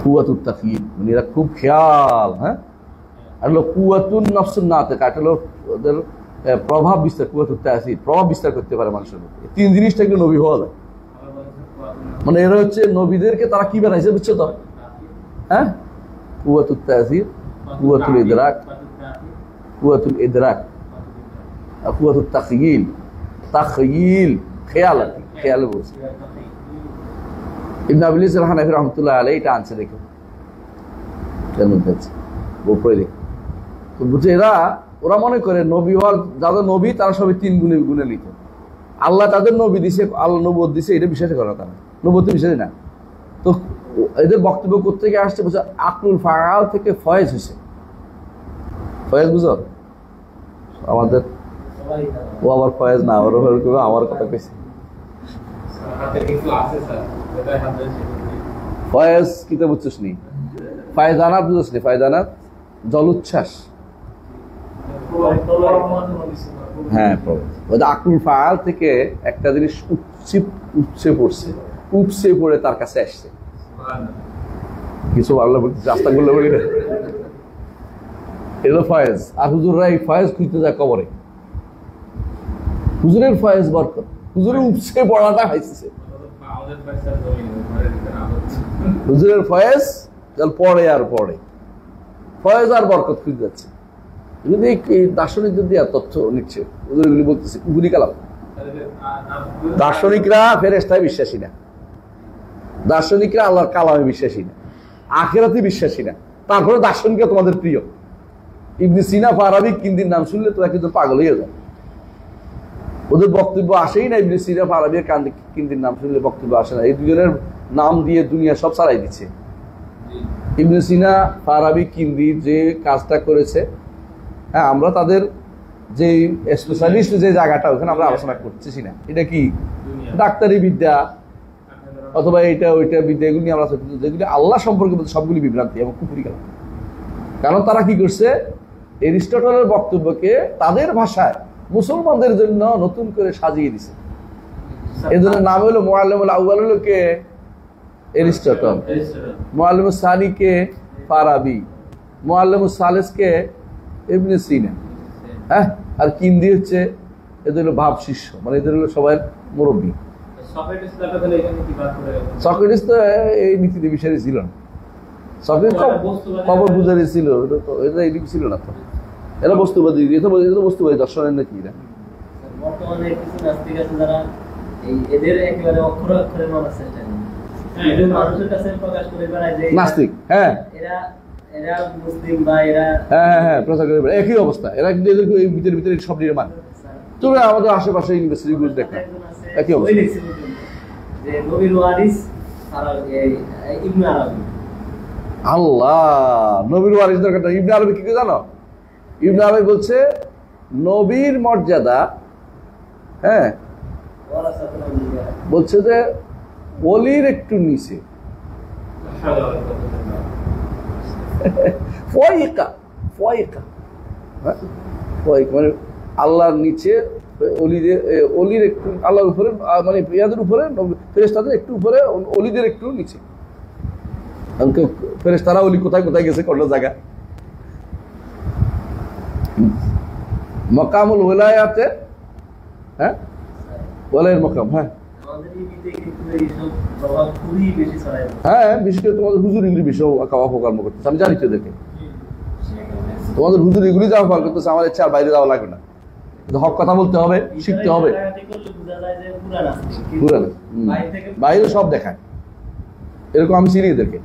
A: কুওয়াতুত তাখয়িল, মানে এরা খুব খেয়াল। আর হলো কুওয়াতুন নাফসুন নাতিকা, এটা হলো ওদের প্রভাব বিস্তার, কুওয়াতুত তাসির, প্রভাব বিস্তার করতে পারে মানুষের মধ্যে। 3 জিনিসটা একটু নবী হওয়া যায়। মানে এরা হচ্ছে নবীদেরকে তারা কি বানাইছে বুঝছো তো? কুওয়াতুত তাসির, কুওয়াতুল ইদরাক, কুওয়াতুত তাখয়িল, খেয়াল বলছে। ইবনে আবিল ইসলাম হানাফি রহমতুল্লাহ আলাইহি এটা আনছে, দেখো কেন দেখছে উপরে দেখো তো বুঝে। ওরা মনে করে নবী হওয়ার, যাদের নবী তারা সবাই 3 গুণে নিত। আল্লাহ তাদের নবী দিছে, আল্লাহ নবুয়ত দিছে, এটা বিশ্বাস করে না তারা, নবুয়ত বিশ্বাস না। তো এদের বক্তব্য কোত্থেকে আসছে বুঝছো, আকলুল ফাআল থেকে ফয়েজ হয়েছে। ফয়েজ বুঝো, আমাদের ও আবার ফয়েজ না, আমার কথা কইছে। ফয়েজ কিতা বুঝছিস নি? ফায়জানাত বুঝছিস নি? ফায়জানাত জলোচ্ছ্বাস, আকলুল ফাআল থেকে একটা জিনিস উপচে পড়ছে, উপচে পড়ে তার কাছে আসছে। কিছু আল্লাহ বলতেছে, রাস্তা করলে বলি না, এগুলো ফয়েজ। আর হুজুররা এই ফয়েজ খুঁজতে যায় কবরে। হুজুরের ফয়েজ বরকত, হুজুরের উপসে পড়াটা হয়েছে, হুজুরের ফয়েজ পড়ে আর পড়ে, ফয়েজ আর বরকত খুঁজতে যাচ্ছে। যদি এই দার্শনিকদের দিয়ে তথ্য নিচ্ছে, হুজুরগুলি বলতেছে কুফরি কালাম। দার্শনিকরা ফেরেশতায় বিশ্বাসী না, দার্শনিকরা আল্লাহর কালামে বিশ্বাসী না, আখিরাতে বিশ্বাসী না, তারপরে দার্শনিকরা তোমাদের প্রিয়। ইবনে সিনা, ফারাবি, কিন্দির নাম শুনলে তোরা কিন্তু পাগল হয়ে যায়। ওদের বক্তব্য আসেই না। ইবনে সিনা, ফারাবি, কিন্দির নাম শুনলে বক্তব্য আসে না। এই দুজনের নাম দিয়ে দুনিয়া সব ছাড়াই দিচ্ছে। ইবনে সিনা, ফারাবি, কিন্দি যে কাজটা করেছে, হ্যাঁ, আমরা তাদের যে স্পেশালিস্ট যে জায়গাটা, ওখানে আমরা আলোচনা করতেছি না। এটা কি ডাক্তারি বিদ্যা অথবা এটা ওইটা বিদ্যা, এগুলি নিয়ে আমরা যেগুলি আল্লাহ সম্পর্কে বলতে সবগুলি বিভ্রান্তি এবং কুফরি কালাম। কারণ তারা কি করছে, এরিস্টটলের বক্তব্যকে তাদের ভাষায় মুসলমানদের জন্য নতুন করে সাজিয়ে দিছে। এই জন্য নাম হলো মুআল্লিমুল আউয়াল হলো কে? এরিস্টটল। মুআল্লিমুস সানি কে? ফারাবি। মুআল্লিমুস সালিস কে? ইবনে সিনা। হ্যাঁ, আর কিন্দি হচ্ছে এদের হলো ভাব শিষ্য, মানে এদের হলো সবাই মুরব্বী। সক্রেটিস তো এই নীতিতে বিষয় ছিল না। সক্রেটিস খবর বুঝারি ছিল, এটা এইদিকে ছিল না। তো এরা বস্তুবাদী, এটা বস্তুবাদী দর্শনের নাকি এরা।
B: বর্তমানে কিছু নাস্তিক আছে যারা এদের একেবারে অক্ষরে অক্ষরে মানছে, মানুষের কাছে প্রকাশ করে বেড়ায় যে
A: নাস্তিক। হ্যাঁ,
B: এরা মুসলিম বা এরা
A: হ্যাঁ প্রচার করে বেড়ায়, একই অবস্থা। এরা কিন্তু এদেরকে এই ভিতরে সব নিয়ে মানে। তবে আমাদের আশেপাশে ইউনিভার্সিটিগুলো দেখা একই অবস্থা।
B: যে নবীর ওয়ারিস ইবনে আরবি।
A: আল্লাহ, নবীর ওয়ারিস দরকার। ইবনে আরবি কি জানো? ইবনে আরবি বলছে নবীর মর্যাদা, হ্যাঁ, বলছে যে ওলির একটু নিচে, ফয়িকা ফয়িকা, মানে আল্লাহর নিচে, অলির একটু আল্লাহর উপরে, মানে ইয়াদের উপরে, ফেরেশতাদের একটু উপরে, অলিদের একটু নিচে। ফেরেশতারা অলি কোথায় কোথায় গেছে, কোন জায়গা। মকামুল ওলায়াতে, হ্যাঁ, ওলায়ের মকাম। হ্যাঁ হ্যাঁ, বিশেষ করে তোমাদের হুজুর এগুলি বিষয় অপকর্ম করতেছে, আমি জানি তো দেখে। তোমাদের হুজুর এগুলি যাওয়া পার করতেছে, আমার ইচ্ছা আর বাইরে যাওয়া লাগবে না। হক কথা বলতে হবে, শিখতে হবে। বাইরে সব দেখায়, এরকম আমি চিনি এদেরকে।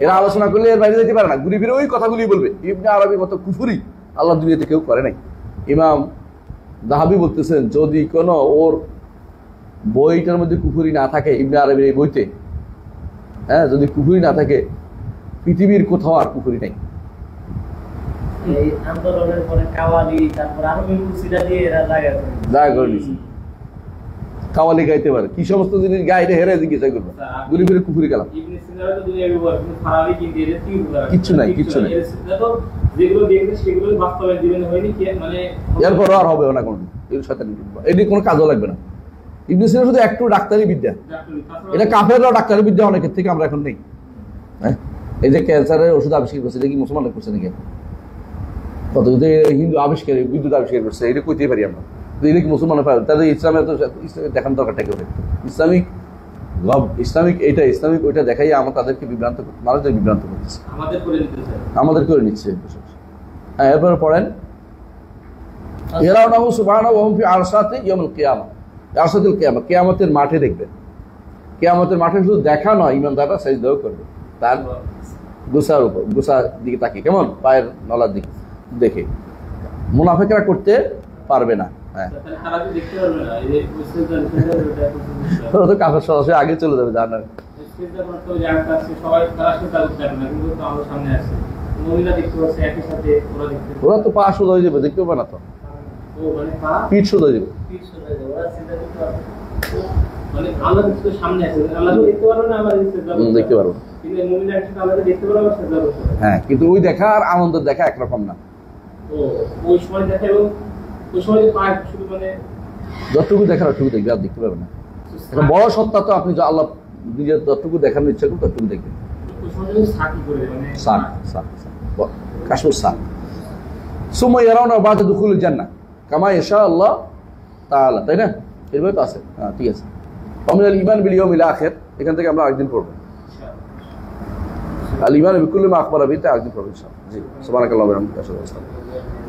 A: এরা আলোচনা করলে এর বাইরে যেতে পারে না, ঘুরে ফিরে ওই কথাগুলি বলবে। ইবনে আরবি মতো কুফরি আল্লাহ দুনিয়াতে কেউ করে নাই। ইমাম দাহাবি বলতেছেন, যদি কোনো ওর বইটার মধ্যে কুফরি না থাকে, ইবনে আরবির এই বইতে, হ্যাঁ, যদি কুফরি না থাকে, পৃথিবীর কোথাও আর কুফরি নাই।
B: এই আন্দোলনের পরে কাওয়ালি, তারপর আরবি মুসিদা দিয়ে এরা জায়গা করে নিছে।
A: কাওয়ালি গাইতে পারে, কি সমস্ত জিনিস গাইতে হেরে দিকে চাই করবে, গুলি ফিরে কুফরি কালাম।
C: ইবনে সিনা তো দুনিয়া ব্যবহার, কিন্তু ফারাবি কি দিয়ে কি ব্যবহার,
A: কিচ্ছু নাই, কিচ্ছু নাই।
C: দেখো যেগুলো দেখতে সেগুলো বাস্তবে জীবনে হয়নি কি, মানে
A: এরপর আর হবে না কোনোদিন। এর সাথে এটি কোনো কাজও লাগবে না। ইবনে সিনা শুধু একটু ডাক্তারি বিদ্যা, এটা কাফেররাও ডাক্তারি বিদ্যা অনেকের থেকে আমরা এখন নেই। হ্যাঁ, এই যে ক্যান্সারের ওষুধ আবিষ্কার করছে, এটা কি মুসলমান করছে নাকি? কত হিন্দু আবিষ্কার, বিদ্যুৎ আবিষ্কার করছে, এটা কইতেই পারি আমরা। এটা কি মুসলমান পারে? তাদের ইসলামের তো দেখানোর দরকারটা কেউ ইসলামিক এইটা ইসলামিক ওইটা দেখাই আমরা তাদেরকে বিভ্রান্ত, মানুষদের বিভ্রান্ত করতেছে, আমাদের করে নিচ্ছে। হ্যাঁ, এরপরে পড়েন, ইয়ারাউনাহু সুবহানাহু ওয়া হুম ফি আরশাতি ইয়াউমুল কিয়ামা, আরশাতুল কিয়ামা, কিয়ামতের মাঠে দেখবেন। কিয়ামতের মাঠে শুধু দেখা নয়, ইমানদাররা সিজদাও করবে তার গোসার উপর, গোসার দিকে তাকিয়ে, কেমন পায়ের নলার দিকে দেখে। মুনাফিকরা করতে পারবে না। হ্যাঁ, ওরা তো কাফের সরাসরি আগে চলে যাবে, জানার ওরা তো পা সোজা হয়ে যাবে, দেখতে পাবে না তো, পিঠ সোজা হয়ে যাবে। দেখতে পারবো, হ্যাঁ, কিন্তু ওই দেখা আর আনন্দ দেখা একরকম না। যতটুকু দেখার অতটুকু দেখবে, আর দেখতে পাবে না। বড় সত্তা তো আপনি আল্লাহ নিজের যতটুকু দেখানোর ইচ্ছা করুন ততটুকু দেখবেন।
C: সাকি করে মানে
A: সাক সাক কাশফুস সাক সুম্মা ইয়ারাউনা বা'দা দুখুলিল জান্নাহ কামা ইয়াশা আল্লাহ তাআলা, তাই না? এরপরে তো আছে, হ্যাঁ ঠিক আছে। ওয়ামিনাল ঈমান বিল ইয়াউমিল আখির, এখান থেকে আমরা আরেকদিন পড়ব। আল ঈমান বিকুল্লি মা আখবারা বিহি, আরেকদিন পড়ব ইনশাআল্লাহ। জি, সুবহানাকাল্লাহু ওয়া বিহামদিকা, আশহাদু আল্লা ইলাহা ইল্লা আনতা,